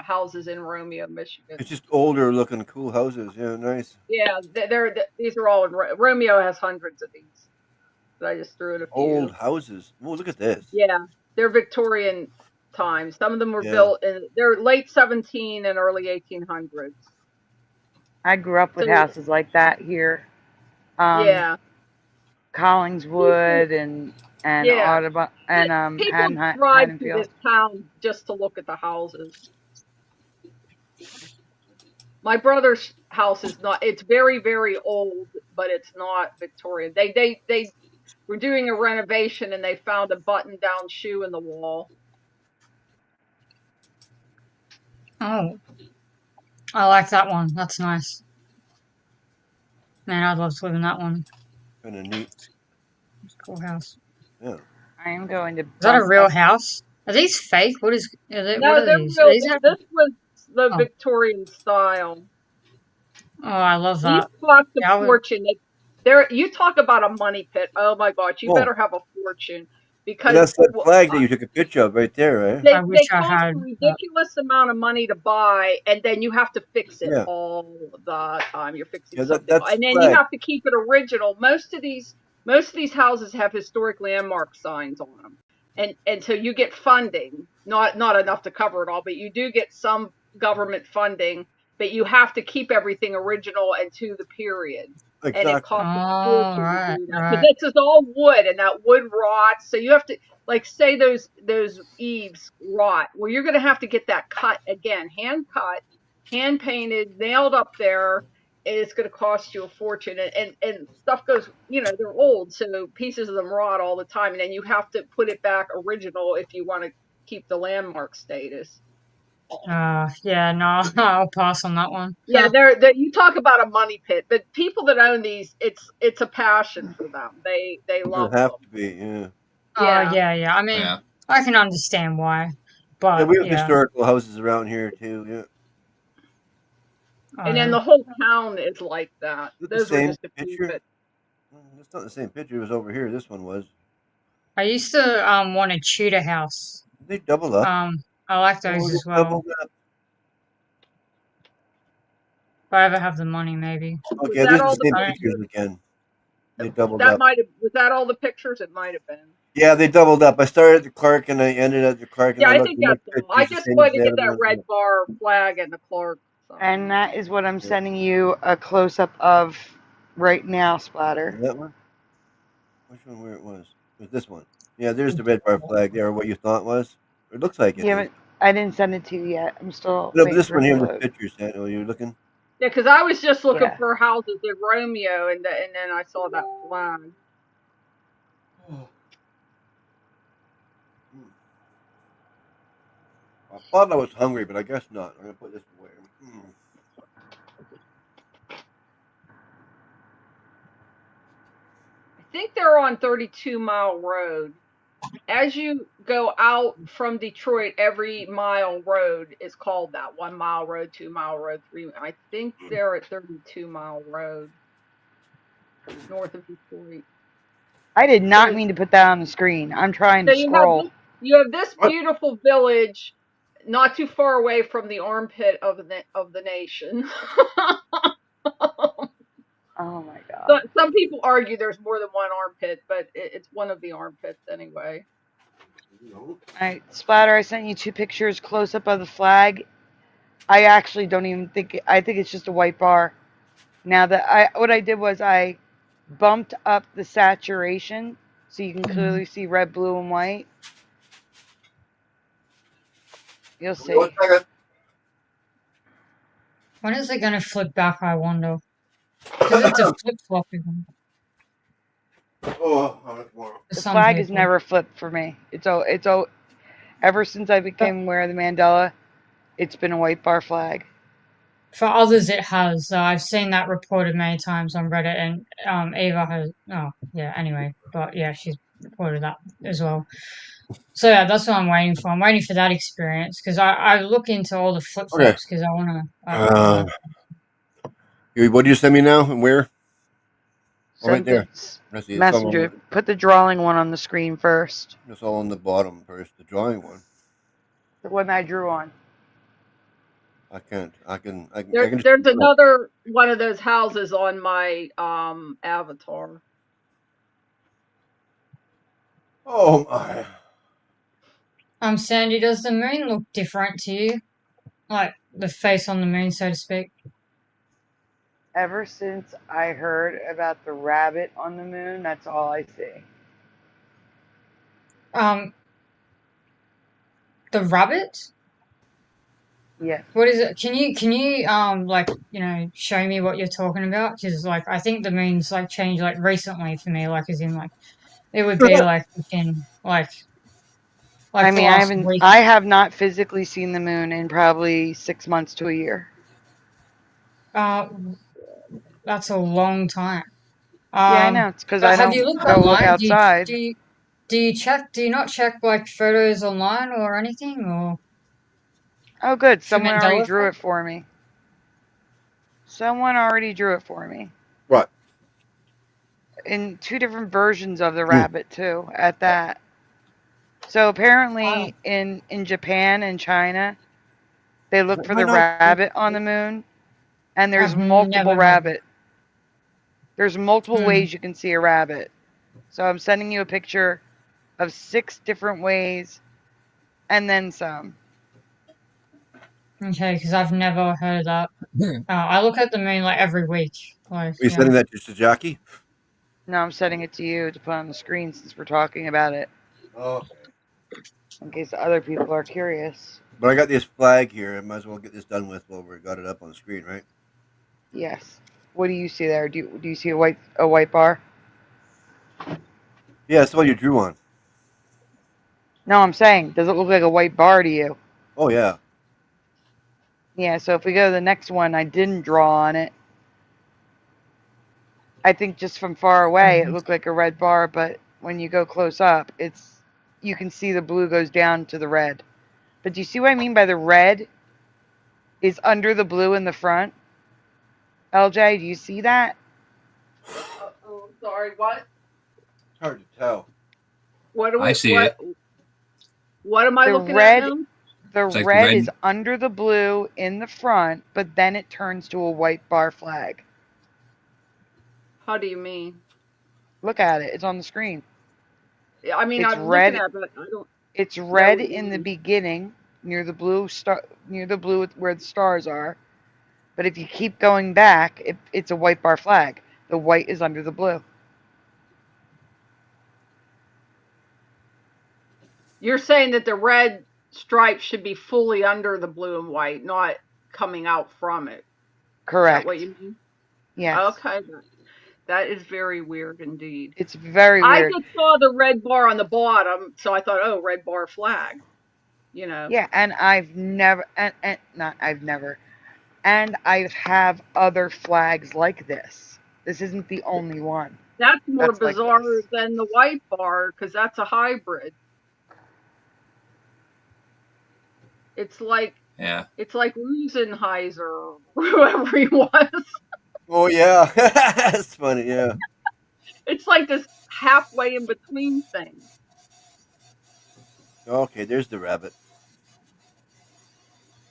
houses in Romeo, Michigan. It's just older looking, cool houses. Yeah, nice. Yeah, these are all in Romeo has hundreds of these. But I just threw in a few. Old houses. Oh, look at this. Yeah, they're Victorian times. Some of them were Yeah. built in they're late 17 and early 1800s. I grew up with houses like that here. Yeah. Collingswood and Yeah. Audubon and People drive to Haddonfield. this town just to look at the houses. My brother's house is not. It's very, very old, but it's not Victorian. They were doing a renovation and they found a button-down shoe in the wall. Oh, I like that one. That's nice. Man, I'd love to live in that one. Kind of neat. It's a cool house. Yeah. I am going to. Is that a real house? Are these fake? What is? No, what are they're these? real. These This was the Victorian style. Oh, I love that. These cost a fortune. You talk about a money pit. Oh my gosh, you better have a fortune because that's that flag that you took a picture of right there, right? They cost a ridiculous amount of money to buy, and then you have to fix it all the time. You're fixing something, and then you have to keep it original. Most of these houses have historic landmark signs on them, and so you get funding, not enough to cover it all, but you do get some government funding. But you have to keep everything original and to the period. Exactly. And it costs a fortune to do that. Because this is all wood, and that wood rots. So you have to, like, say those eaves rot. Well, you're going to have to get that cut again, hand cut, hand painted, nailed up there. And it's going to cost you a fortune. And stuff goes, they're old, so pieces of them rot all the time. And then you have to put it back original if you want to keep the landmark status. Yeah, no, I'll pass on that one. Yeah, you talk about a money pit, but people that own these, it's a passion for them. They love them. Have to be, yeah. Yeah. I mean, I can understand why, but we have historical houses around here too. Yeah. And then the whole town is like that. Those were just a few. It's not the same picture. It was over here. This one was. I used to want a Tudor house. They double up. I like those as well. If I ever have the money, maybe. Okay, these are the same pictures again. They doubled up. Was that all the pictures? It might have been. Yeah, they doubled up. I started at the Clark and I ended at the Clark. Yeah, I think that's all. I just wanted to get that red bar flag and the Clark. And that is what I'm sending you a close-up of right now, Splatter. That one? Which one where it was? It was this one. Yeah, there's the red bar flag there, what you thought was. It looks like it. Yeah, but I didn't send it to you yet. I'm still. No, this one here with pictures. Oh, you're looking? Yeah, because I was just looking for houses in Romeo, and then I saw that flag. I thought I was hungry, but I guess not. I'm going to put this away. I think they're on 32 Mile Road. As you go out from Detroit, every mile road is called that. 1 mile road, 2 mile road, 3. I think they're at 32 Mile Road, north of Detroit. I did not So, mean to put that on the screen. I'm trying so to scroll. you have this What? beautiful village, not too far away from the armpit of the nation. Oh my But god. some people argue there's more than one armpit, but it's one of the armpits anyway. Alright, Splatter, I sent you 2 pictures close up of the flag. I actually don't even think I think it's just a white bar. Now that what I did was I bumped up the saturation so you can clearly see red, blue, and white. You'll Give me 1 see. second. When is it gonna flip back, I wonder? Because it's a flip-floppy one Oh, how much more? for The some flag has people. never flipped for me. Ever since I But became aware of the Mandela, it's been a white bar flag. for others, it has. I've seen that reported many times on Reddit, and Ava has. Oh, yeah. Anyway, but yeah, she's reported that as well. So yeah, that's what I'm waiting for. I'm waiting for that experience because I look into all the flip Okay. flops because I wanna. I don't know. What do you send me now and where? Oh, right Sent there. it I see. It's all on messenger. Put the drawing one on the screen first. it's all on the bottom first. The drawing one. The one I drew on. I can't. I can. I There, can just. there's another one of those houses on my avatar. Oh my. Sandy, does the moon look different to you? Like the face on the moon, so to speak? Ever since I heard about the rabbit on the moon, that's all I see. Um, the rabbit? Yes. What is it? Can you like show me what you're talking about? Because like I think the moon's like changed like recently for me, like as in like it would be like within I like the mean, last week. I have not physically seen the moon in probably 6 months to a year. Uh, that's a long time. Yeah, I know. It's because But I have you don't looked go look online? outside. Do you not check like photos online or anything or Oh, good. for Someone already Mandela drew it effect? for me. Someone already drew it for me. What? In 2 different versions of the Hmm. rabbit, too, at that. So Wow. apparently in Japan and China, they look for Am I the not? rabbit on the moon, and there's I've multiple never heard of it. rabbit. There's multiple Hmm. ways you can see a rabbit. So I'm sending you a picture of 6 different ways and then some. Okay, because I've never heard of that. I look at the moon like every week. Like, Are you yeah. sending that to Jackie? No, I'm sending it to you to put on the screen since we're talking about it, Oh. in case other people are curious. But I got this flag here. I might as well get this done with while we got it up on the screen, right? Yes. What do you see there? Do you see a white bar? Yeah, that's the one you drew on. No, I'm saying, does it look like a white bar to you? Oh yeah. Yeah, so if we go to the next one, I didn't draw on it. I think just from far away it looked like a red bar, but when you go close up, you can see the blue goes down to the red. But do you see what I mean by the red is under the blue in the front? LJ, do you see that? Oh, sorry. What? It's hard to tell. What do I we? see it. What am I The looking at now? It's like red red. is under the blue in the front, but then it turns to a white bar flag. How do you mean? Look at it. It's on the screen. I mean, It's I'm looking red. at it, but I don't It's know red what you in the mean. beginning near the blue where the stars are. But if you keep going back, it's a white bar flag. The white is under the blue. You're saying that the red stripe should be fully under the blue and white, not coming out from it. Correct. Is that what you mean? Yes. Okay. That is very weird indeed. It's very I weird. just saw the red bar on the bottom, so I thought, oh, red bar flag. You know. Yeah, and I've never, and not I've never, and I have other flags like this. This isn't the only one. That's more That's like bizarre this. than the white bar because that's a hybrid. It's like Rosenheiser or whoever he was. Oh yeah. That's funny. Yeah. It's like this halfway in between things. Okay, there's the rabbit.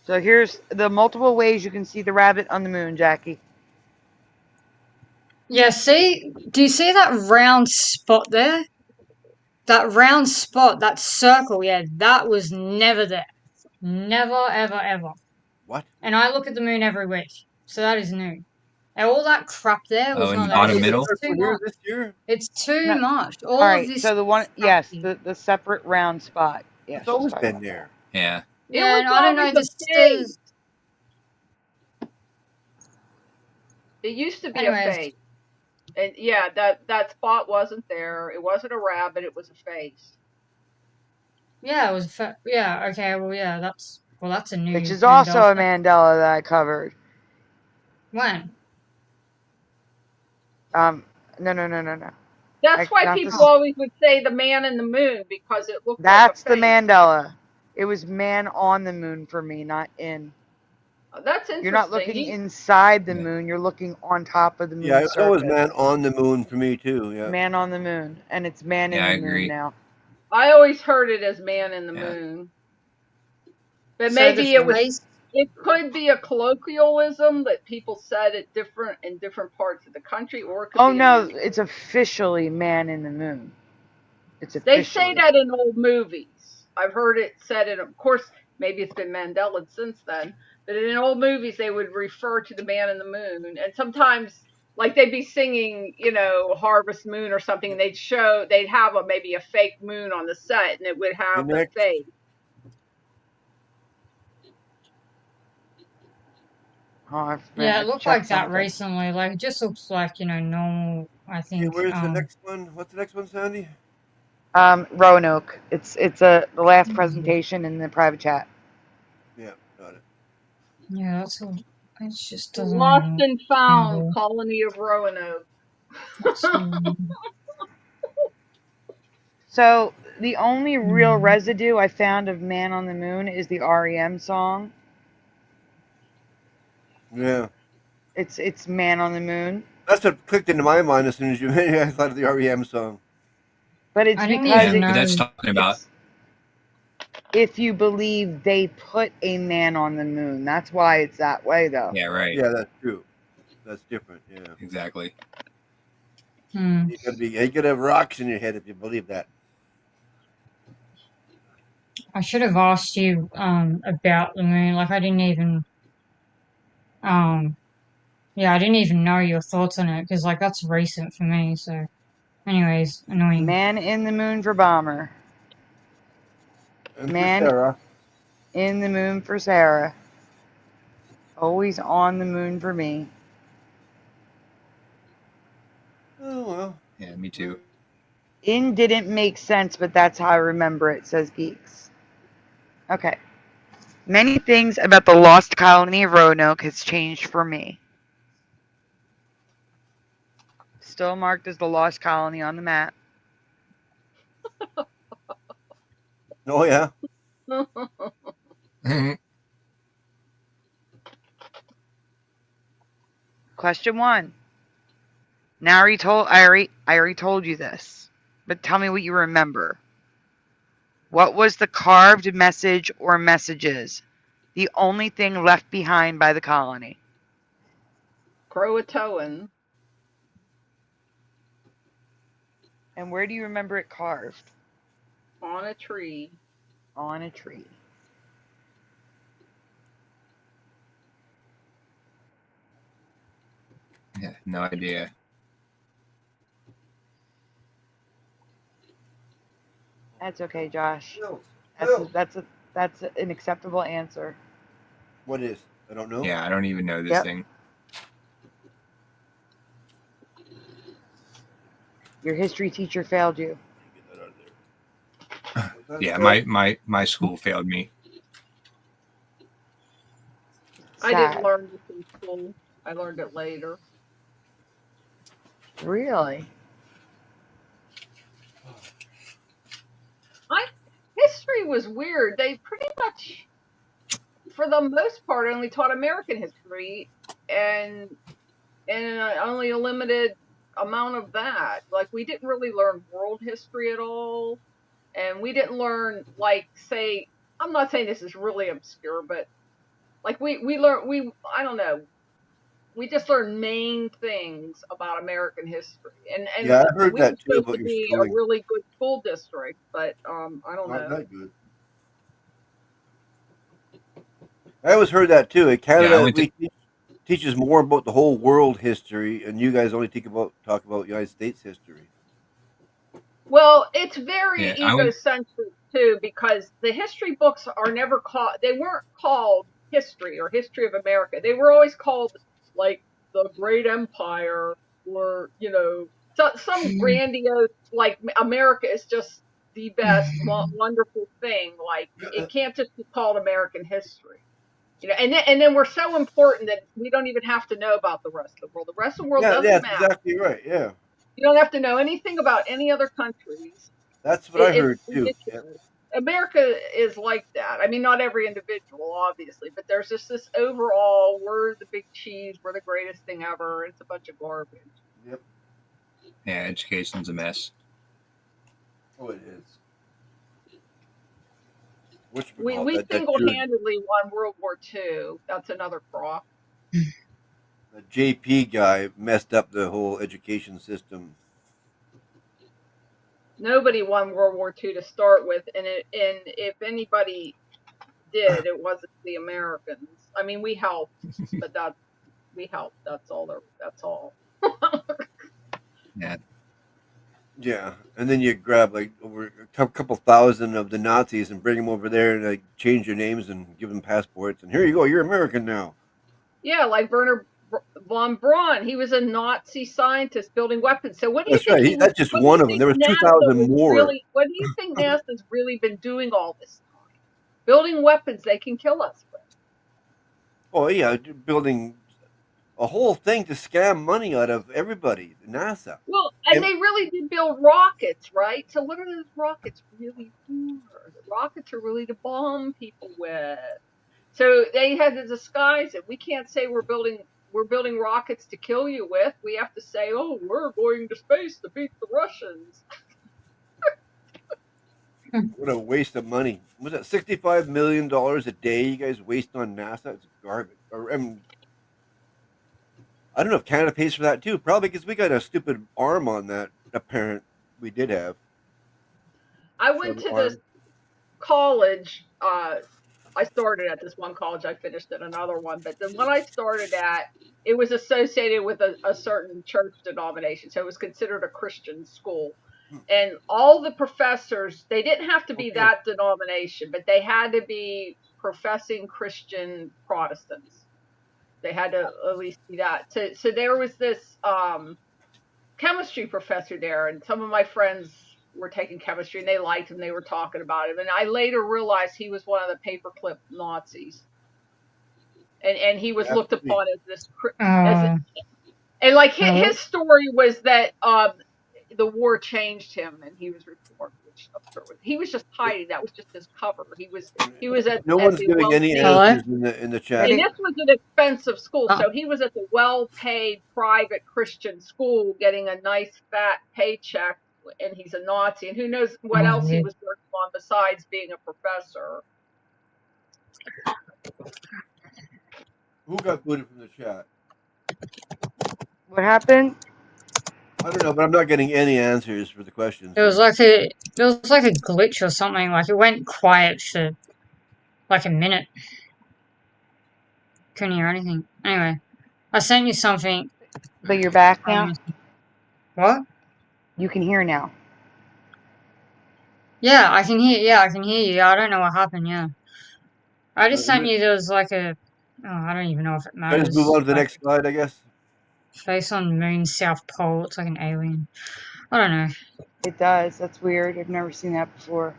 So here's the multiple ways you can see the rabbit on the moon, Jackie. Yeah, see? Do you see that round spot there? That round spot, that circle, yeah, that was never there. Never, ever, ever. What? And I look at the moon every week, so that is new. And all that crap there Oh, was in not the there. bottom It's middle? too Here much. this year? It's too No. much. All All of right, this. so the one, yes, crap. the separate round spot. Yeah, It's she's always talking been about there. Yeah. It Yeah, was and I don't know. always This a fake. says. It used to be a Anyways, fake. And yeah, that spot wasn't there. It wasn't a rabbit. It was a face. yeah, it was. Yeah, okay. Well, yeah, that's a that. new Which is Mandela also a fact. Mandela that I covered. When? No. That's why Not people this. always would say the man in the moon because it looked That's like a the face. Mandela. It was man on the moon for me, not in. That's You're not interesting. looking inside the Yeah. moon. You're looking on top of the Yeah, moon's it was always surface. man on the moon for me too. Yeah. Man on the moon, and it's man Yeah, in I the moon agree. now. I always heard it as man in the Yeah. moon. But So maybe the face. it could be a colloquialism that people said it in different parts of the country, or it could Oh be no, a new. it's officially man in the moon. It's They say officially. that in old movies. I've heard it said in, of course, maybe it's been Mandela since then, but in old movies they would refer to the man in the moon, and sometimes like they'd be singing, Harvest Moon or something, and they'd have maybe a fake moon on the set, and it would have Hey, the Nick. face. Oh, Yeah, I it looked checked like that something. recently. Like it just looks like normal. I Okay, think. where's the next one? What's the next one, Sandy? Roanoke. It's the last presentation in the private chat. Yeah, got it. Yeah, that's all. It just doesn't Lost even. and found handle. colony of Roanoke. That's all. So the only real residue I found of Man on the Moon is the REM song. Yeah. It's Man on the Moon. That's what clicked into my mind as soon as you made it. I thought of the REM song. But it's I didn't because even But know. that's talking about. if you believe they put a man on the moon. That's why it's that way, though. Yeah, right. Yeah, that's true. That's different. Yeah. Exactly. You could have rocks in your head if you believe that. I should have asked you about the moon. Like I didn't even yeah, I didn't even know your thoughts on it because like that's recent for me. So, anyways, annoying. Man in the moon for Bomber. And Man for Sarah. in the moon for Sarah. Always on the moon for me. Oh well. Yeah, me too. In didn't make sense, but that's how I remember it, says Geeks. Okay. Many things about the lost colony of Roanoke has changed for me. Still marked as the lost colony on the map. Oh yeah. Question 1. Now I already told you this, but tell me what you remember. What was the carved message or messages? The only thing left behind by the colony. Croatoan. And where do you remember it carved? On a tree. On a tree. Yeah, no idea. That's okay, Josh. No. That's an acceptable answer. What is? I don't know. Yeah, I don't even know this thing. Your history teacher failed you. Get that out of there. Yeah, my school failed me. I didn't learn this in school. I learned it later. Really? History was weird. They pretty much, for the most part, only taught American history and only a limited amount of that. Like, we didn't really learn world history at all, and we didn't learn, like, say, I'm not saying this is really obscure, but like we learned, I don't know, we just learned main things about American history, and Yeah, I heard we were that too supposed about to your be a schooling. really good school district, but I don't Not know. that good. I always heard that too. In Yeah, I Canada, went to. teaches more about the whole world history, and you guys only talk about United States history. Well, it's very Yeah, I went. egocentric too, because the history books are never called, they weren't called history or history of America. They were always called like the Great Empire, or, some grandiose, like America is just the best, wonderful thing. Like, it can't just be called American history. And then we're so important that we don't even have to know about the rest of the world. The rest of the world Yeah, doesn't that's matter. exactly right. Yeah, You don't have to know anything about any other countries. that's what I It's heard too. Yeah, ridiculous. America is like that. I mean, not every individual, obviously, but there's just this overall, we're the big cheese, we're the greatest thing ever. It's a bunch of garbage. yep. Yeah, education's a mess. Oh, it is. Which we We call we that single Jude, handedly won World War II. That's another crock. the JP guy messed up the whole education system. Nobody won World War II to start with, and if anybody did, it wasn't the Americans. I mean, we helped, but we helped. That's all. That's all. Yeah, Yeah, and then you grab like over a couple thousand of the Nazis and bring them over there and like change their names and give them passports, and here you go, you're American now. Yeah, like Werner von Braun. He was a Nazi scientist building weapons. So what do you That's think right. That's just what do you one of them. think There was two NASA thousand was more. really, what do you think NASA's really been doing all this time? Building weapons they can kill us with. Oh yeah, building a whole thing to scam money out of everybody. NASA. Well, and And they really did build rockets, right? So what are those rockets really for? The rockets are really to bomb people with. So they had to disguise it. We can't say we're building rockets to kill you with. We have to say, oh, we're going to space to beat the Russians. what a waste of money. Was it $65 million a day you guys waste on NASA? It's garbage. I don't know if Canada pays for that too. Probably because we got a stupid arm on that. Apparent we did have I went some to this arm. college. I started at this one college. I finished at another one. But the one I started at, it was associated with a certain church denomination. So it was considered a Christian school. And all the professors, they didn't have to be Okay. that denomination, but they had to be professing Christian Protestants. They had to at least be that. So there was this chemistry professor there, and some of my friends were taking chemistry, and they liked him. They were talking about him, and I later realized he was one of the paperclip Nazis, and he was Yeah, looked could be. upon as this as Oh, and like hello? his story was that the war changed him and he was reformed, which I'm sure he was just hiding. That was just his cover. He was at No at one's the giving well any paid, Hello? answers in the chat. and Ready? this was an expensive school, Oh, so he was at the well paid private Christian school getting a nice fat paycheck, and he's a Nazi, and who knows what oh, else he weird. was working on besides being a professor. Who got booted from the chat? What happened? I don't know, but I'm not getting any answers for the questions It was here. like a, it was like a glitch or something. Like it went quiet for like a minute. Couldn't hear anything. Anyway, I sent you something. But you're back now? Um, what? You can hear now. Yeah, I can hear. Yeah, I can hear you. I don't know what happened. Yeah, I just sent Should you. There was like a. Oh, I don't even know if it I just move matters. on to the Like next slide, I guess? face on moon south pole. It's like an alien. I don't know. It does. That's weird. I've never seen that before.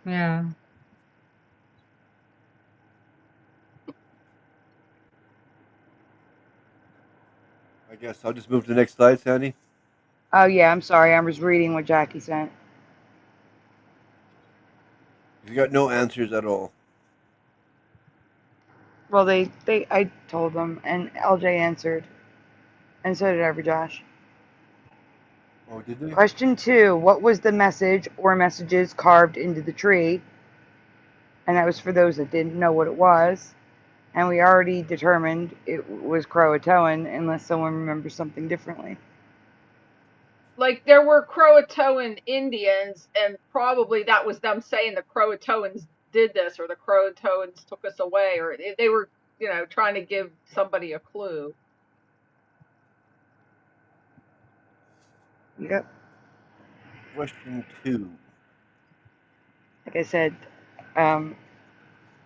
Yeah. I guess I'll just move to the next slide, Sandy. Oh yeah, I'm sorry. I was reading what Jackie sent. You got no answers at all. Well, I told them, and LJ answered, and so did Josh. Oh, did they? Question 2, what was the message or messages carved into the tree? And that was for those that didn't know what it was. And we already determined it was Croatoan, unless someone remembers something differently. Like there were Croatoan Indians, and probably that was them saying the Croatoans did this, or the Croatoans took us away, or they were, trying to give somebody a clue. Yep. Question 2. Like I said,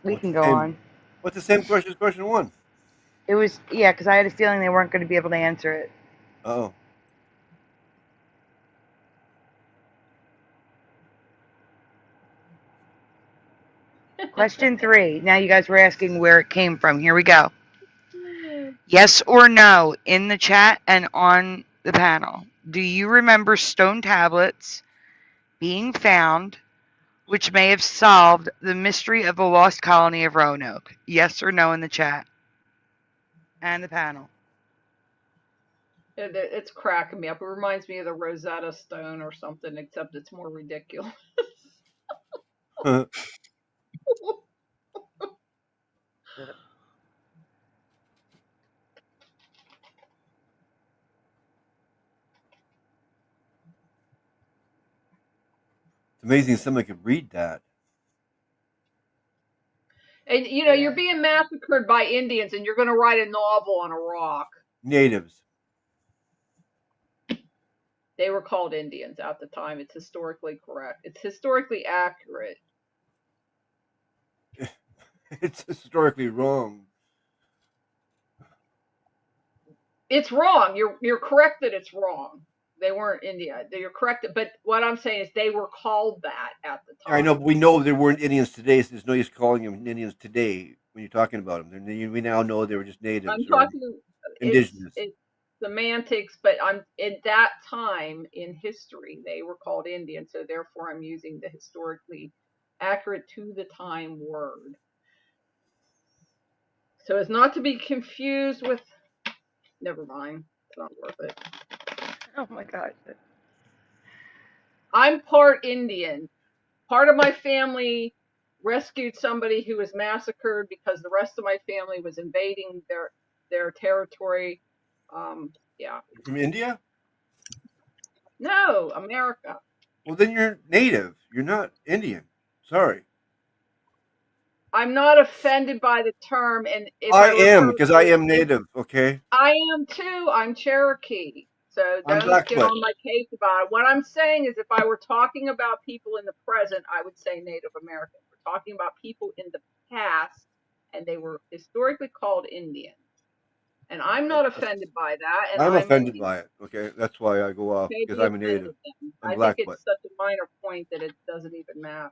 we What's can the go same? on. What's the same question as question 1? It was, yeah, because I had a feeling they weren't going to be able to answer it. Oh. Question 3. Now you guys were asking where it came from. Here we go. Yes or no in the chat and on the panel. Do you remember stone tablets being found which may have solved the mystery of the lost colony of Roanoke? Yes or no in the chat and the panel. It's cracking me up. It reminds me of the Rosetta Stone or something, except it's more ridiculous. It's amazing somebody could read that. And you're being massacred by Indians, and you're going to write a novel on a rock. Natives. They were called Indians at the time. It's historically correct. It's historically accurate. It's historically wrong. It's wrong. You're correct that it's wrong. They weren't India. You're correct. But what I'm saying is they were called that at the time. I know, but we know there weren't Indians today, so there's no use calling them Indians today when you're talking about them. We now know they were just natives. I'm talking indigenous. It's semantics, but I'm at that time in history they were called Indians, so therefore I'm using the historically accurate to the time word. So as not to be confused with. Never mind. It's not worth it. Oh my God. I'm part Indian. Part of my family rescued somebody who was massacred because the rest of my family was invading their territory. Yeah. From India? No, America. Well, then you're native. You're not Indian. Sorry. I'm not offended by the term, and if I am, because I am native, okay? I am too. I'm Cherokee. So I'm don't get Blackfoot. on my case about it. What I'm saying is if I were talking about people in the present, I would say Native American. We're talking about people in the past, and they were historically called Indians. And I'm not offended by that. And I'm offended Indian. by it, okay? That's why I go off, because Maybe I'm a native. I'm I Blackfoot. think it's such a minor point that it doesn't even matter.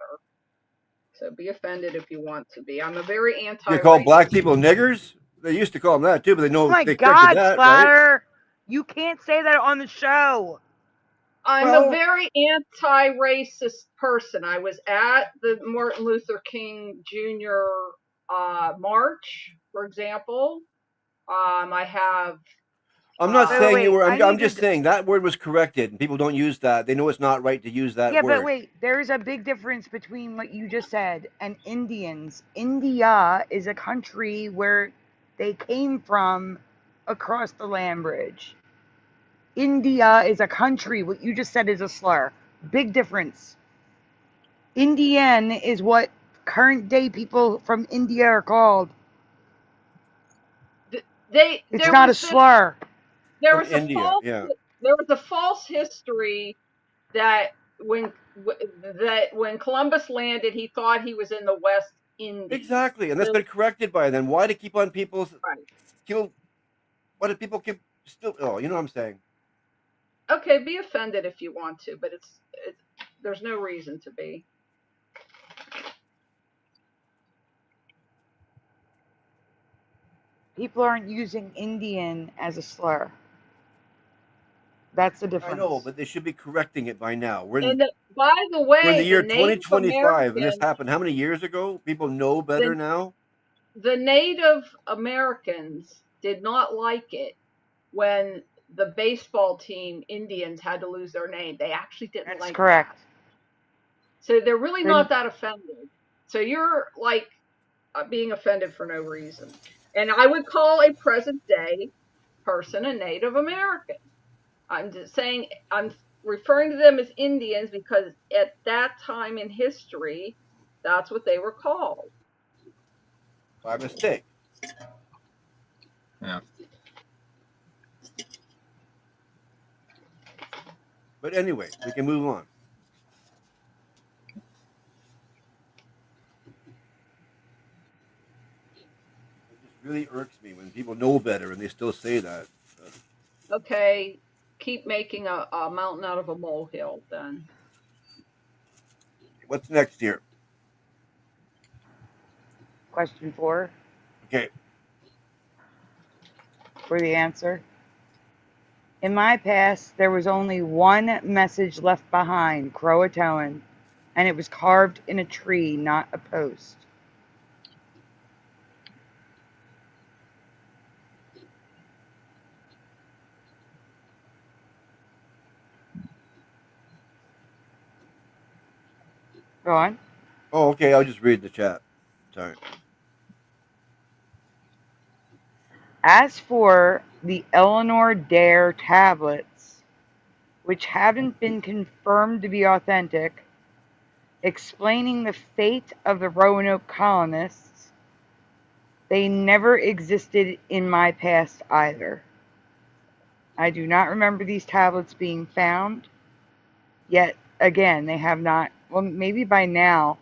So be offended if you want to be. I'm a very anti-racist. You call black people niggers? They used to call them that too, but they know Oh my they God, corrected that, Splatter! right? You can't say that on the show. I'm a very anti-racist person. I was at the Martin Luther King Jr. March, for example. I have. I'm not saying you were. I I'm need just to- saying that word was corrected, and people don't use that. They know it's not right to use that Yeah, word. but wait, there's a big difference between what you just said and Indians. India is a country where they came from across the land bridge. India is a country. What you just said is a slur. Big difference. Indian is what current day people from India are called. It's not a slur. There was a false history that when Columbus landed, he thought he was in the West Indies. Exactly, and that's been corrected by then. Why to keep on people kill? Why do people keep still? Oh, you know what I'm saying. Okay, be offended if you want to, but it's there's no reason to be. People aren't using Indian as a slur. That's the difference. I know, but they should be correcting it by now. By the way, we're in the year 2025, and this happened how many years ago? People know better now. The Native Americans did not like it when the baseball team Indians had to lose their name. They actually didn't That's like correct. that. So they're really Then- not that offended. So you're like being offended for no reason. And I would call a present day person a Native American. I'm just saying, I'm referring to them as Indians because at that time in history, that's what they were called. By mistake. Yeah. But anyway, we can move on. It just really irks me when people know better and they still say that. Okay, keep making a mountain out of a molehill then. What's next here? Question 4 Okay. for the answer. In my past, there was only one message left behind, Croatoan, and it was carved in a tree, not a post. Go on. Oh, okay. I'll just read the chat. Sorry. As for the Eleanor Dare tablets, which haven't been confirmed to be authentic, explaining the fate of the Roanoke colonists, they never existed in my past either. I do not remember these tablets being found, yet again, they have not. Well, maybe by now.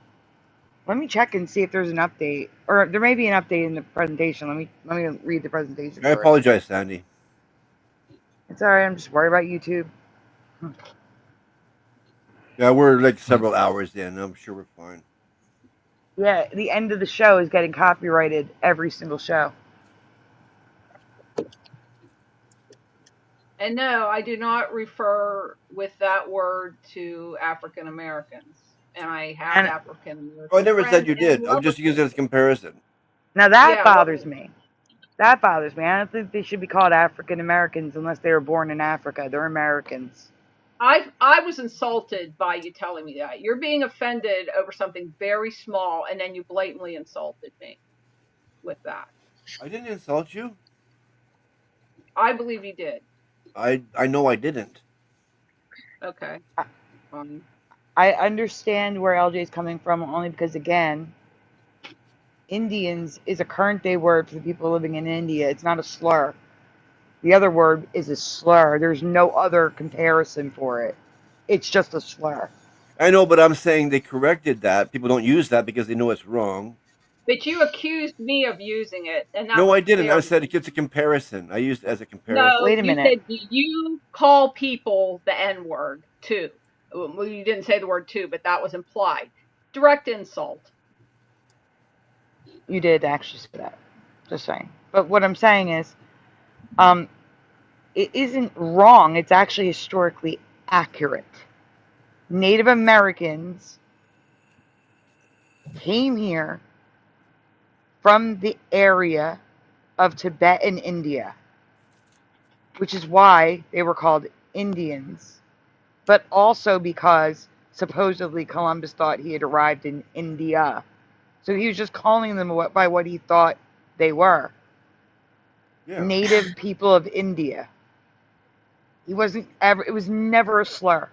Let me check and see if there's an update, or there may be an update in the presentation. Let me read the presentation I first. apologize, Sandy. It's all right. I'm just worried about YouTube. Yeah, we're like several hours in. I'm sure we're fine. Yeah, the end of the show is getting copyrighted every single show. And no, I do not refer with that word to African Americans. And I have And African American Oh, I never said friends you and did. I'm love just using it as a comparison. now that Yeah, well, bothers me. That bothers me. I don't think they should be called African Americans unless they were born in Africa. They're Americans. I was insulted by you telling me that. You're being offended over something very small, and then you blatantly insulted me with that. I didn't insult you. I believe you did. I know I didn't. Okay. I, Fine. I understand where LJ is coming from only because, again, Indians is a current day word for the people living in India. It's not a slur. The other word is a slur. There's no other comparison for it. It's just a slur. I know, but I'm saying they corrected that. People don't use that because they know it's wrong. But you accused me of using it, and that No, was I didn't. I very said it's a comparison. I used it as a comparison. No, Wait a you minute. said you call people the N word too. Well, you didn't say the word too, but that was implied. Direct insult. You did actually say that. Just saying. But what I'm saying is, it isn't wrong. It's actually historically accurate. Native Americans came here from the area of Tibet and India, which is why they were called Indians, but also because supposedly Columbus thought he had arrived in India. So he was just calling them by what he thought they were. Yeah. Native people of India. He wasn't ever, it was never a slur.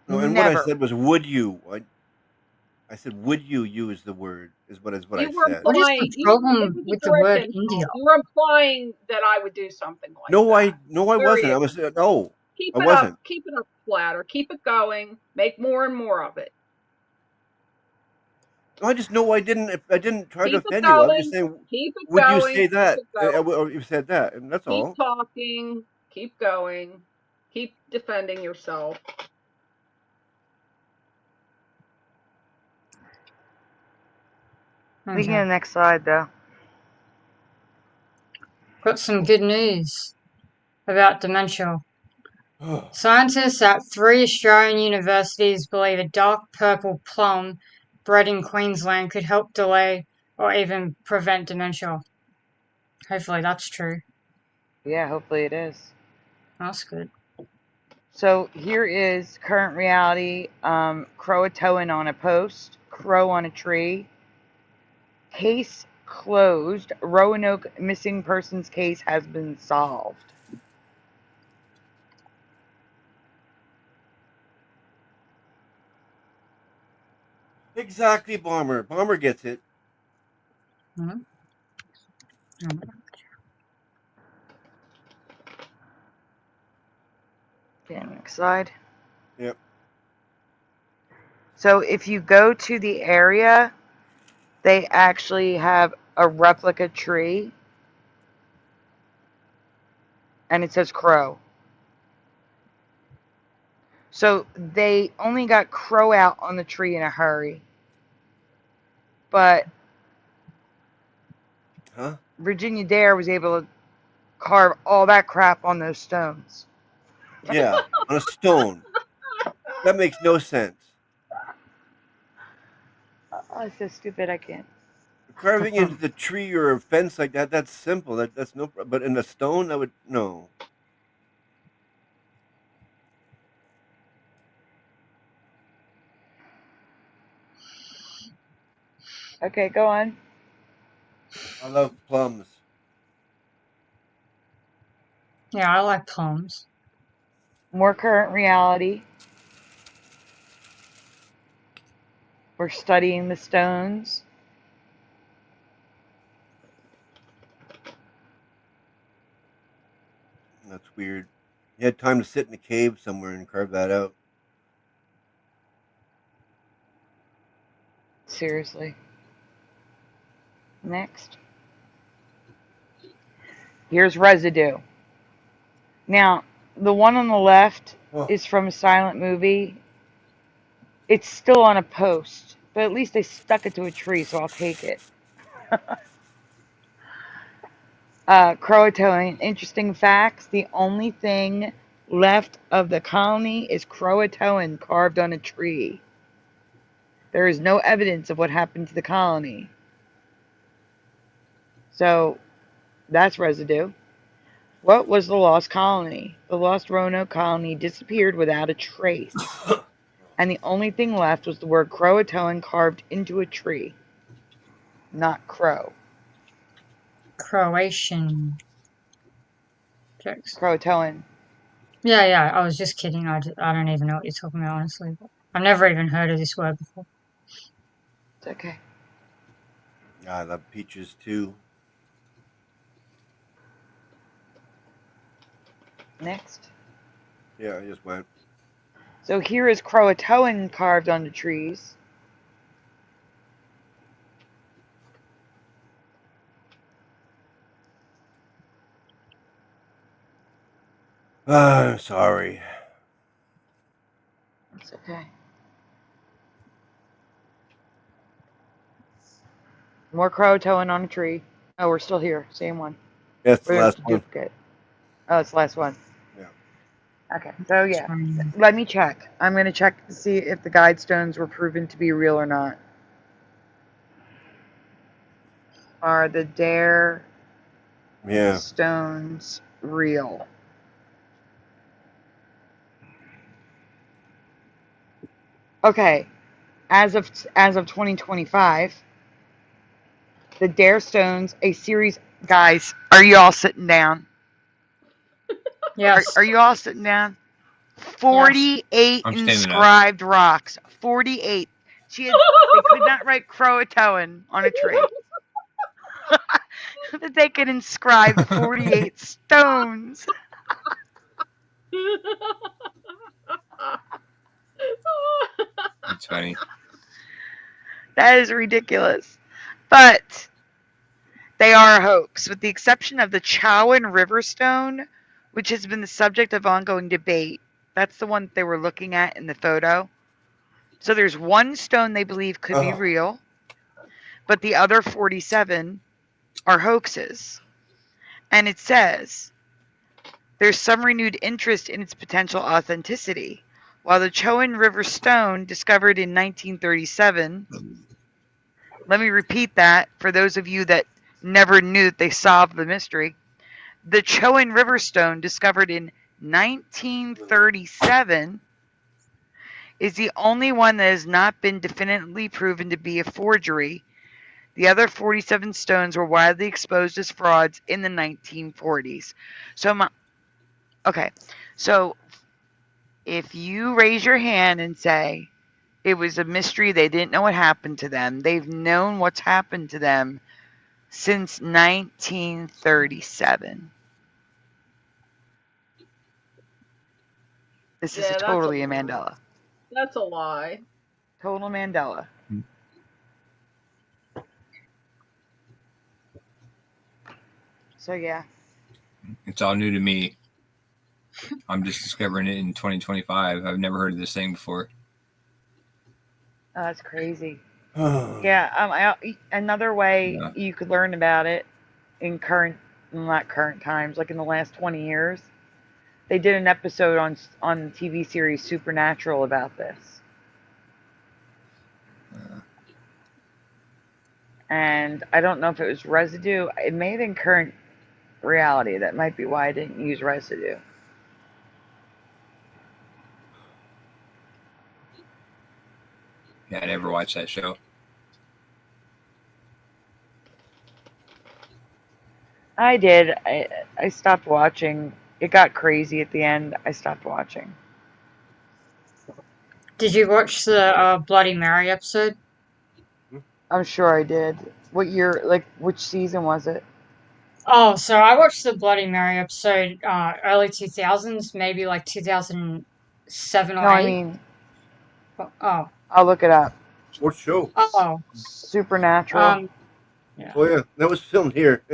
No, and Never. what I said was, would you? I said, would you use the word? Is what I You were said. What is implying the problem it was a with the direct word insult. India? You were implying that I would do something like No, that. I Very wasn't. I ignorant. was no, Keep I it up. wasn't. Keep it up, Flatter. Keep it going. Make more and more of it. No, I just know I didn't. I didn't try to Keep it offend you. I was just going. saying, Keep it would you going. say Keep that? it going. You said that, and that's Keep all. talking. Keep going. Keep defending yourself. Thinking Okay. of the next slide, though. Got some good news about dementia. Scientists at 3 Australian universities believe a dark purple plum bred in Queensland could help delay or even prevent dementia. Hopefully that's true. Yeah, hopefully it is. That's good. So here is current reality. Croatoan on a post. Crow on a tree. Case closed. Roanoke missing persons case has been solved. Exactly, Bomber. Bomber gets it. Mhm. Okay, next slide. Yep. So if you go to the area, they actually have a replica tree, and it says crow. So they only got crow out on the tree in a hurry. But Huh? Virginia Dare was able to carve all that crap on those stones. Yeah, on a stone. That makes no sense. Oh, it's so stupid, I can't. Carving into the tree or a fence like that's simple. That's no problem. But in a stone, that would, no. Okay, go on. I love plums. Yeah, I like plums. More current reality. We're studying the stones. That's weird. You had time to sit in a cave somewhere and carve that out. Seriously. Next. Here's residue. Now, the one on the left is from a silent movie. It's still on a post, but at least they stuck it to a tree, so I'll take it. Croatoan, interesting facts. The only thing left of the colony is Croatoan carved on a tree. There is no evidence of what happened to the colony. So, that's residue. What was the lost colony? The lost Roanoke colony disappeared without a trace. And the only thing left was the word Croatoan carved into a tree. Not crow. Croatian jokes. Croatoan. Yeah, I was just kidding. I don't even know what you're talking about, honestly. I've never even heard of this word before. It's okay. Yeah, I love peaches too. Next. Yeah, I just went. So here is Croatoan carved onto trees. I'm sorry. It's okay. More Croatoan on a tree. Oh, we're still here. Same one. Yeah, it's the Where's last the one. duplicate? Oh, it's the last one. Yeah. Okay, so yeah. Let me check. I'm going to check to see if the guide stones were proven to be real or not. Are the Dare stones real? Okay. As of 2025, the Dare stones, a series. Guys, are you all sitting down? Yes. Are you all sitting down? 48 I'm standing up. inscribed rocks. 48. They could not write Croatoan on a tree. That they could inscribe 48 stones. That's funny. That is ridiculous. But they are a hoax, with the exception of the Chowan River stone, which has been the subject of ongoing debate. That's the one they were looking at in the photo. So there's one stone they believe could be real, but the other 47 are hoaxes. And it says there's some renewed interest in its potential authenticity. While the Chowan River stone, discovered in 1937, let me repeat that for those of you that never knew that they solved the mystery. The Chowan River stone, discovered in 1937 is the only one that has not been definitively proven to be a forgery. The other 47 stones were widely exposed as frauds in the 1940s. Okay, so if you raise your hand and say it was a mystery, they didn't know what happened to them, they've known what's happened to them since 1937. This is Yeah, totally a Mandela. That's a lie. Total Mandela. So yeah. It's all new to me. I'm just discovering it in 2025. I've never heard of this thing before. Oh, that's crazy. Yeah. Another way you could learn about it in not current times, like in the last 20 years, they did an episode on the TV series Supernatural about this. And I don't know if it was residue. It may have been current reality. That might be why I didn't use residue. Yeah, I never watched that show. I did. I stopped watching. It got crazy at the end. I stopped watching. Did you watch the Bloody Mary episode? I'm sure I did. What year? Like, which season was it? Oh, so I watched the Bloody Mary episode early 2000s, maybe like 2007 or No, 8. I mean. Oh. I'll look it up. What show? Oh. Supernatural. Yeah. Oh yeah, that was filmed here.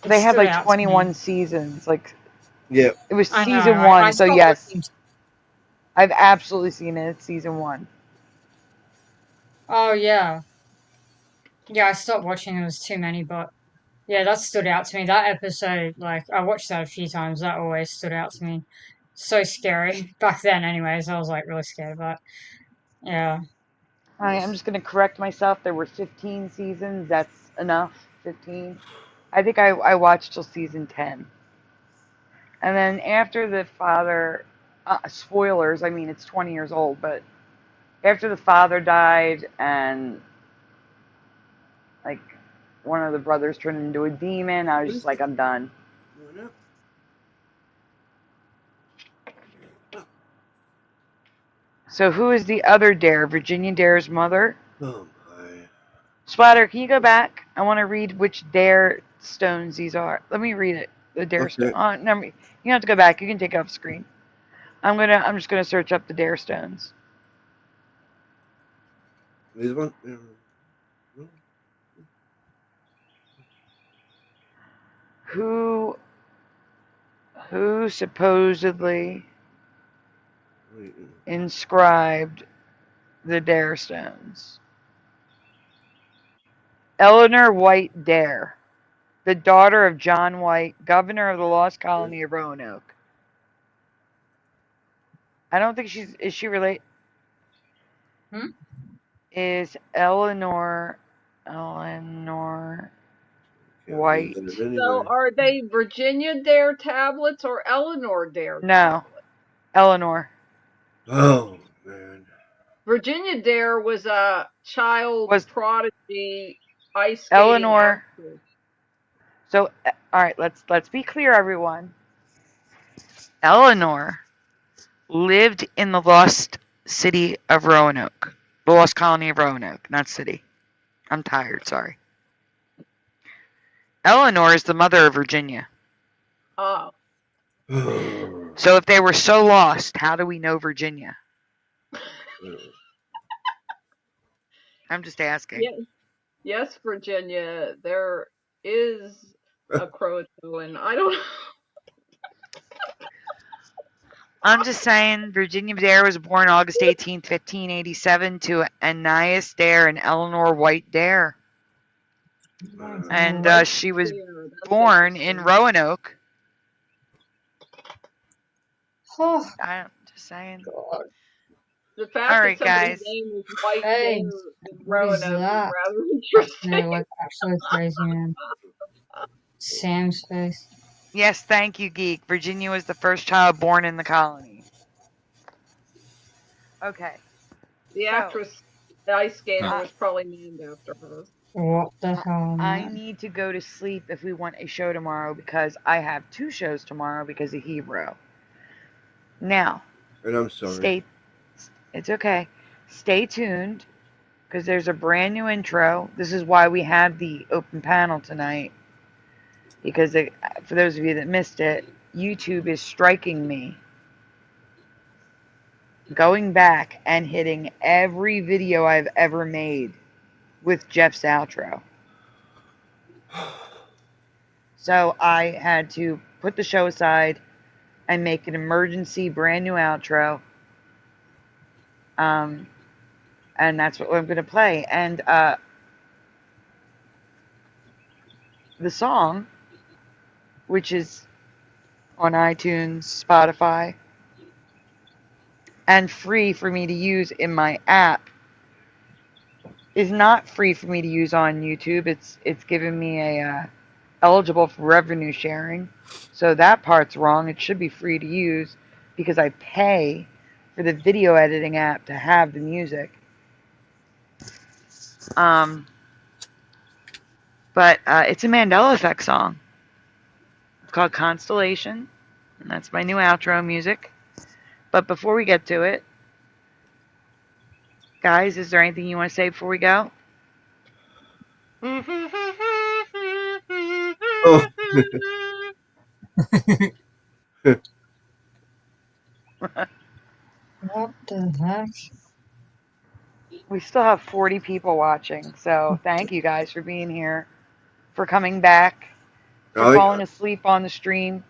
They had like 21 seasons. Like, yeah, it was I know, season right? 1. I So stopped yes, watching. I've absolutely seen it. It's season 1. Oh yeah. Yeah, I stopped watching. There was too many, but yeah, that stood out to me. That episode, like, I watched that a few times. That always stood out to me. So scary back then, anyways. I was like really scared, but yeah. I'm just gonna correct myself. There were 15 seasons. That's enough. 15. I think I watched till season 10. And then after the father, spoilers. I mean, it's 20 years old, but after the father died and like one of the brothers turned into a demon, I was just like, I'm done. So who is the other Dare? Virginia Dare's mother? Oh my. Splatter, can you go back? I want to read which Dare stones these are. Let me read it. The Dare stone. No, you don't have to go back. You can take it off screen. I'm just gonna search up the Dare stones. These one. Who supposedly inscribed the Dare stones? Eleanor White Dare, the daughter of John White, governor of the lost colony of Roanoke. I don't think is she related? Is Eleanor White? So are they Virginia Dare tablets or Eleanor Dare tablets? Eleanor. Oh man. Virginia Dare was a child prodigy ice skating Eleanor. actress. So all right, let's be clear, everyone. Eleanor lived in the lost city of Roanoke, the lost colony of Roanoke, not city. I'm tired, sorry. Eleanor is the mother of Virginia. Oh. So if they were so lost, how do we know Virginia? I'm just asking. Yes, Virginia, there is a Croatoan. I don't know. I'm just saying, Virginia Dare was born August 18th, 1587 to Ananias Dare and Eleanor White Dare. And she was born in Roanoke. I'm just saying. The fact that somebody's name is White Dare in Roanoke is rather interesting. Like actually crazy, man. Sam's face. Yes, thank you, Geek. Virginia was the first child born in the colony. Okay. The So, actress, the ice skater, Huh. was probably named after her. What the hell, I man? need to go to sleep if we want a show tomorrow because I have 2 shows tomorrow because of Hebrew. Now, And I'm sorry. it's okay. Stay tuned because there's a brand new intro. This is why we had the open panel tonight. Because for those of you that missed it, YouTube is striking me. Going back and hitting every video I've ever made with Jeff's outro. So I had to put the show aside and make an emergency brand new outro. And that's what I'm going to play. And the song, which is on iTunes, Spotify, and free for me to use in my app, is not free for me to use on YouTube. It's giving me a eligible for revenue sharing. So that part's wrong. It should be free to use because I pay for the video editing app to have the music. But it's a Mandela Effect song. It's called Constellation, and that's my new outro music. But before we get to it, guys, is there anything you want to say before we go? Oh, What the heck? We still have 40 people watching, so thank you guys for being here, for coming back, for oh yeah. falling asleep on the stream.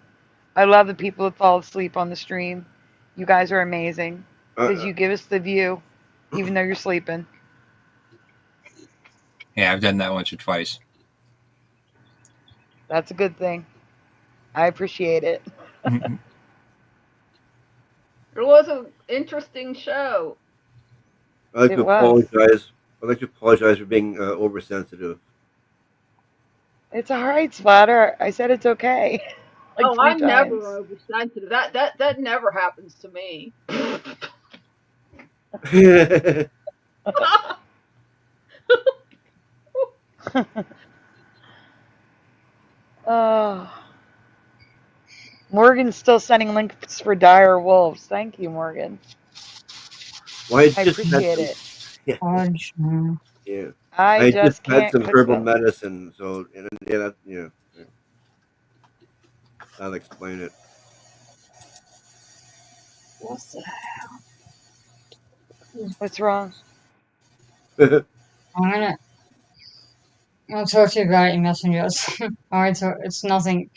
I love the people that fall asleep on the stream. You guys are amazing because you give us the view, even though you're sleeping. Yeah, I've done that once or twice. That's a good thing. I appreciate it. It was an interesting show. I'd like It to was. apologize. I'd like to apologize for being oversensitive. It's all right, Splatter. I said it's okay. Like Oh, 3 I'm never times. oversensitive. That never happens to me. Oh. Morgan's still sending links for dire wolves. Thank you, Morgan. Well, I appreciate it. Yeah. Fudge, man. Yeah. I just had can't some click herbal them. medicine, so yeah. I'll explain it. What the What's wrong? I'm gonna talk to you about it in messengers. Alright, so it's nothing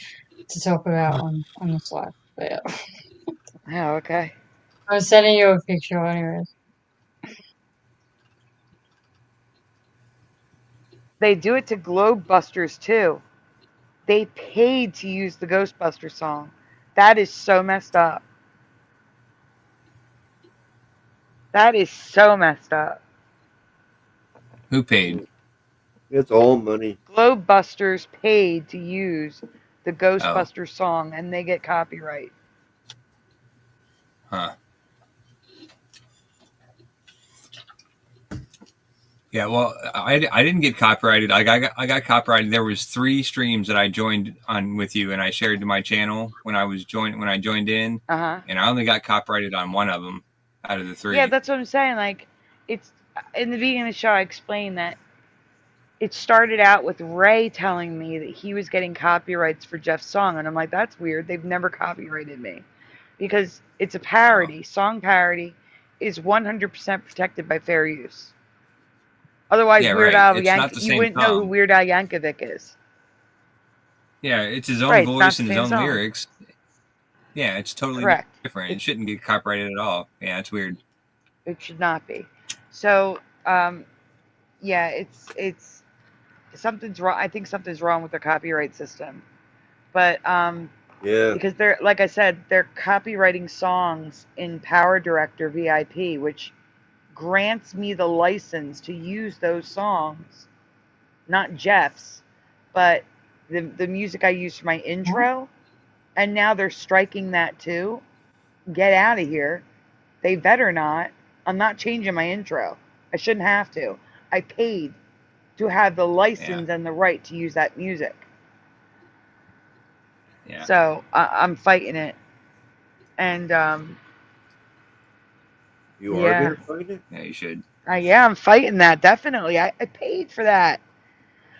to talk about on this live. But yeah. Oh, okay. I was sending you a picture anyways. They do it to Globebusters too. They paid to use the Ghostbuster song. That is so messed up. That is so messed up. Who paid? It's all money. Globebusters paid to use the Oh, Ghostbuster song and they get copyright. huh. Yeah, well, I didn't get copyrighted. I got copyrighted. There was 3 streams that I joined on with you, and I shared to my channel when I joined in, Uh-huh. and I only got copyrighted on one of them out of the 3. Yeah, that's what I'm saying. Like, it's in the beginning of the show, I explained that it started out with Ray telling me that he was getting copyrights for Jeff's song, and I'm like, that's weird. They've never copyrighted me because it's a parody. Song parody is 100% protected by fair use. Otherwise, Yeah, Weird right. Al It's not the you same wouldn't know who song. Weird Al Yankovic is. Yeah, it's his own Right, it's not voice the and his same own song. lyrics. Yeah, it's totally Correct. different. It shouldn't get copyrighted at all. Yeah, it's weird. It should not be. So, yeah, it's something's wrong. I think something's wrong with the copyright system. But Yeah. because they're, like I said, they're copywriting songs in Power Director VIP, which grants me the license to use those songs, not Jeff's, but the music I use for my intro And now they're striking that too. Get out of here. They better not. I'm not changing my intro. I shouldn't have to. I paid to have the license and the right to use that music. Yeah. So I'm fighting it. And You are going to fight it? Yeah, you should. yeah, I'm fighting that, definitely. I paid for that.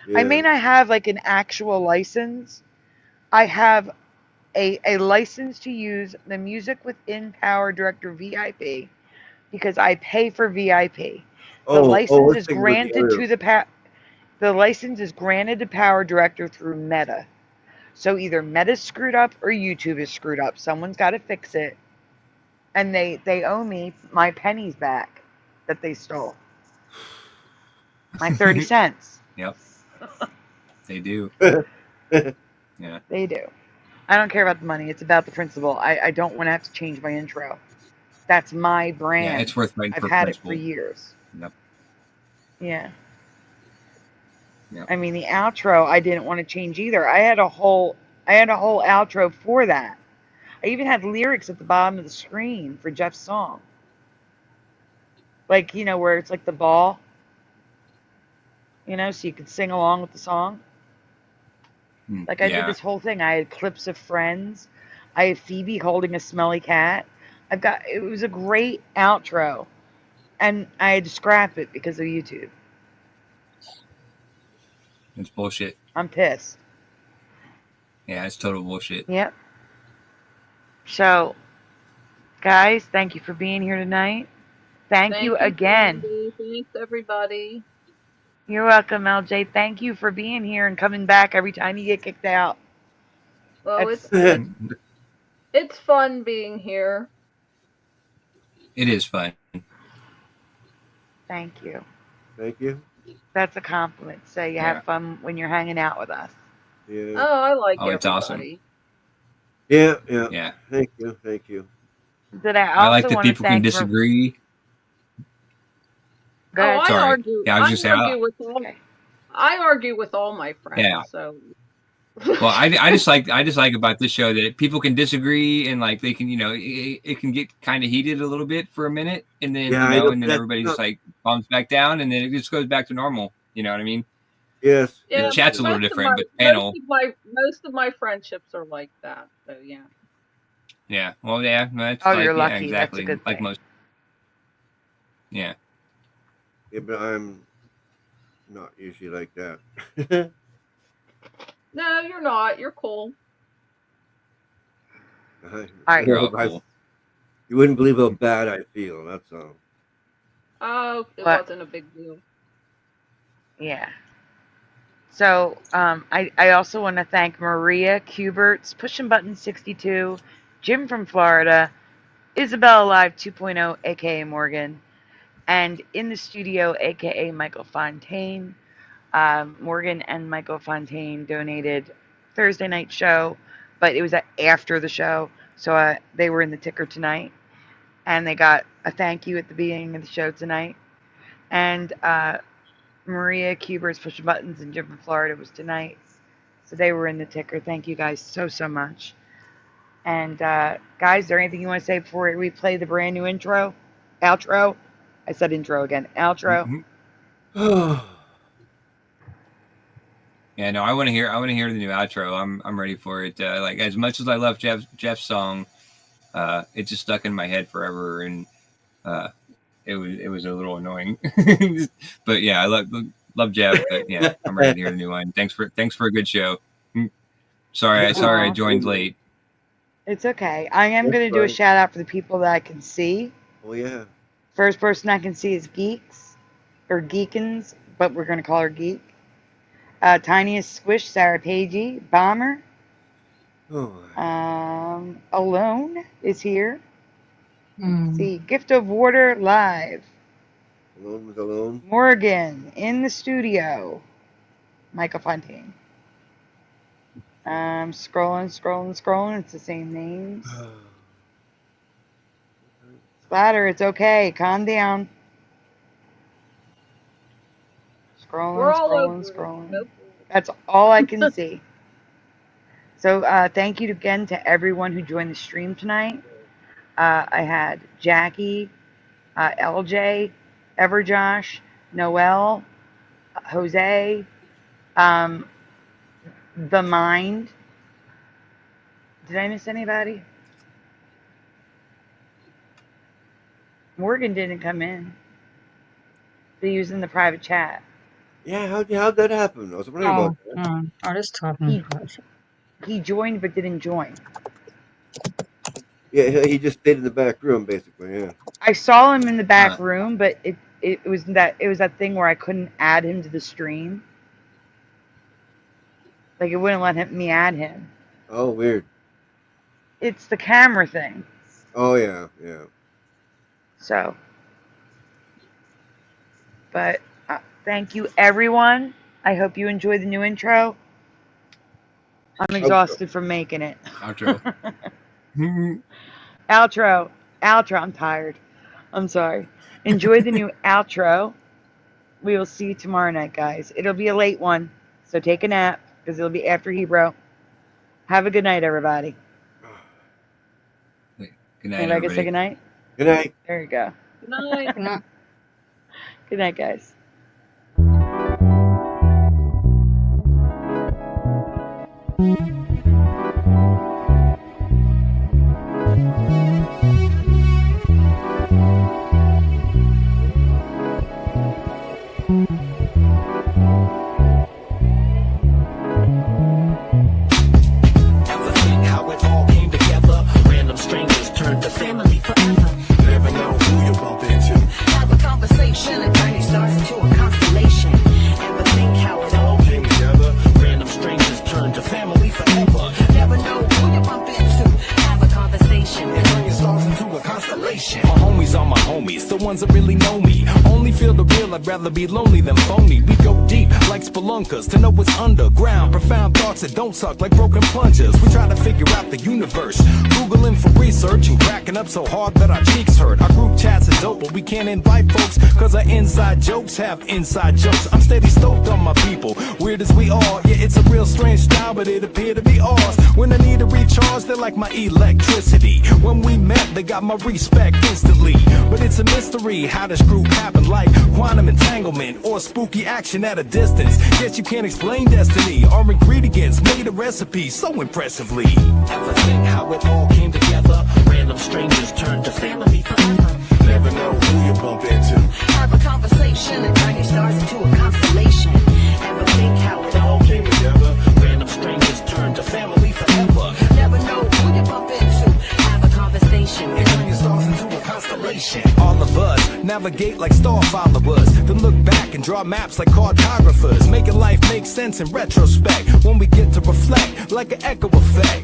Yeah. I may not have like an actual license. I have a license to use the Music Within Power Director VIP because I pay for VIP. The license Let's is think about the granted other. to the license is granted to Power Director through Meta. So either Meta's screwed up or YouTube is screwed up. Someone's got to fix it. And they owe me my pennies back that they stole. My 30 cents. Yep. They do. Yeah. They do. I don't care about the money. It's about the principle. I don't want to have to change my intro. That's my brand. Yeah, it's worth fighting I've for had principle. it for years. Yep. Yeah. Yep. I mean, the outro I didn't want to change either. I had a whole outro for that. I even had lyrics at the bottom of the screen for Jeff's song. Like, where it's like the ball. So you could sing along with the song. Like, I did this whole thing. I had clips of Friends. I had Phoebe holding a smelly cat. It was a great outro. And I had to scrap it because of YouTube. It's bullshit. I'm pissed. Yeah, it's total bullshit. Yep. So, guys, thank you for being here tonight. Thank you again. Sandy. Thanks, everybody. You're welcome, LJ. Thank you for being here and coming back every time you get kicked out. Well, it's fun being here. It is fun. Thank you. Thank you. That's a compliment. So you have fun when you're hanging out with us. Yeah. Oh, I like it's awesome. Yeah. Thank you. Did I like that people can disagree. Go ahead. I argue. Yeah, I was just saying. I argue with all my friends. Yeah. So. Well, I just like about this show that people can disagree and like they can it can get kind of heated a little bit for a minute and then and then everybody just like calms back down and then it just goes back to normal. You know what I mean? Yes. Yeah, the chat's a little different, but panel. Most of my friendships are like that. So yeah. Yeah. Well, yeah. That's you're lucky. Yeah, exactly. That's a good like thing. most. Yeah. Yeah, but I'm not usually like that. No, you're not. You're cool. All right. You're all cool. You wouldn't believe how bad I feel. That's all. Oh, it wasn't a big deal. Yeah. So I also want to thank Maria Kuberts, Pushing Button 62, Jim from Florida, Isabella Live 2.0, aka Morgan, and in the studio, aka Michael Fontaine. Morgan and Michael Fontaine donated Thursday night show, but it was after the show, so they were in the ticker tonight, and they got a thank you at the beginning of the show tonight. And Maria Kuber's Pushing Buttons and Jim from Florida was tonight, so they were in the ticker. Thank you guys so much. And guys, is there anything you want to say before we play the brand new outro? I said intro again. Outro. Mm-hmm. Yeah, no, I want to hear the new outro. I'm ready for it. Like as much as I love Jeff's song, it just stuck in my head forever, and it was a little annoying. But yeah, I love Jeff. But yeah, I'm ready to hear the new one. Thanks for a good show. Sorry I joined late. It's okay. I am going to do a shout out for the people that I can see. Oh yeah. First person I can see is Geeks or Geekins, but we're going to call her Geek. Tiniest Squish, Sarah Pagey, Bomber. Alone is here. See, Gift of Water live. Alone was alone. Morgan in the studio. Michael Fontaine. Scrolling. It's the same names. Splatter, it's okay. Calm down. Scrolling. That's all I can see. So thank you again to everyone who joined the stream tonight. I had Jackie, LJ, Everjosh, Noel, Jose, The Mind. Did I miss anybody? Morgan didn't come in. They used in the private chat. Yeah, how'd that happen? I was wondering about that. I just talking. He joined but didn't join. Yeah, he just stayed in the back room, basically. Yeah. I saw him in the back room, but it was that thing where I couldn't add him to the stream. Like it wouldn't let me add him. Oh, weird. It's the camera thing. Oh yeah, yeah. So, but thank you everyone. I hope you enjoyed the new intro. I'm exhausted from making it. Outro. Outro. I'm tired. I'm sorry. Enjoy the new outro. We will see you tomorrow night, guys. It'll be a late one, so take a nap because it'll be after Hebrew. Have a good night, everybody. Good night, Anybody can say good night? Good night. There you go. Good night. Good night, guys. Everything, how it all came together. Random strangers turned to family forever. Never know who you bump into. Have a conversation and turn your stars into a constellation. Ever think how it all came together? Random strangers turned to family forever. Never know who you bump into. Have a conversation and turn your stars into a constellation. My homies are my homies, the ones that really know me. Only feel the real, I'd rather be lonely than phony. We go deep like spelunkas to know what's underground. Profound thoughts that don't suck like broken plungers. We try to figure out the universe, Googling for research and cracking up so hard that our cheeks hurt. Our group chats are dope, but we can't invite folks cause our inside jokes have inside jokes. I'm steady stoked on my people, weird as we are. Yeah, it's a real strange style, but it appear to be ours. When I need a recharge, they're like my electricity. When we met, they got my respect instantly. But it's a mystery how this group happened, like quantum entanglement or spooky action at a distance. Guess you can't explain destiny. Our ingredients made a recipe so impressively. Ever think how it all came together? Random strangers turned to family forever. Never know who you bump into. Have a conversation and turn your stars into a constellation. Ever think how it all came together? Random strangers turned to family forever. Never know who you bump into. Have a conversation and turn your stars into a constellation. All of us navigate like star followers, then look back and draw maps like cartographers, making life make sense in retrospect when we get to reflect like an echo effect.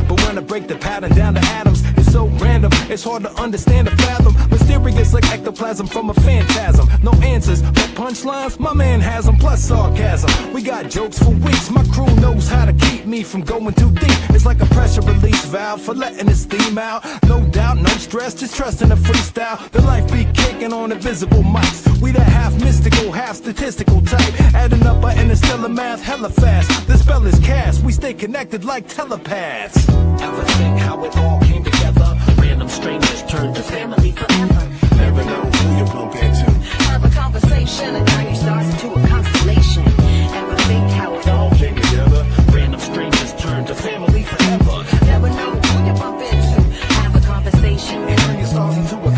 But when I break the pattern down to atoms, it's so random, it's hard to understand or fathom. Mysterious like ectoplasm from a phantasm. No answers, but punchlines, my man has them, plus sarcasm. We got jokes for weeks, my crew knows how to keep me from going too deep. It's like a pressure release valve for letting the steam out. No doubt, no stress, just trusting the freestyle. The life be kicking on invisible mics. We the half mystical, half statistical type. Adding up our interstellar math hella fast. The spell is cast, we stay connected like telepaths. Ever think how it all came together? Random strangers turned to family forever. Never know who you bump into. Have a conversation and turn your stars into a constellation. Ever think how it all came together? Random strangers turned to family forever. Never know who you bump into. Have a conversation and turn your stars into a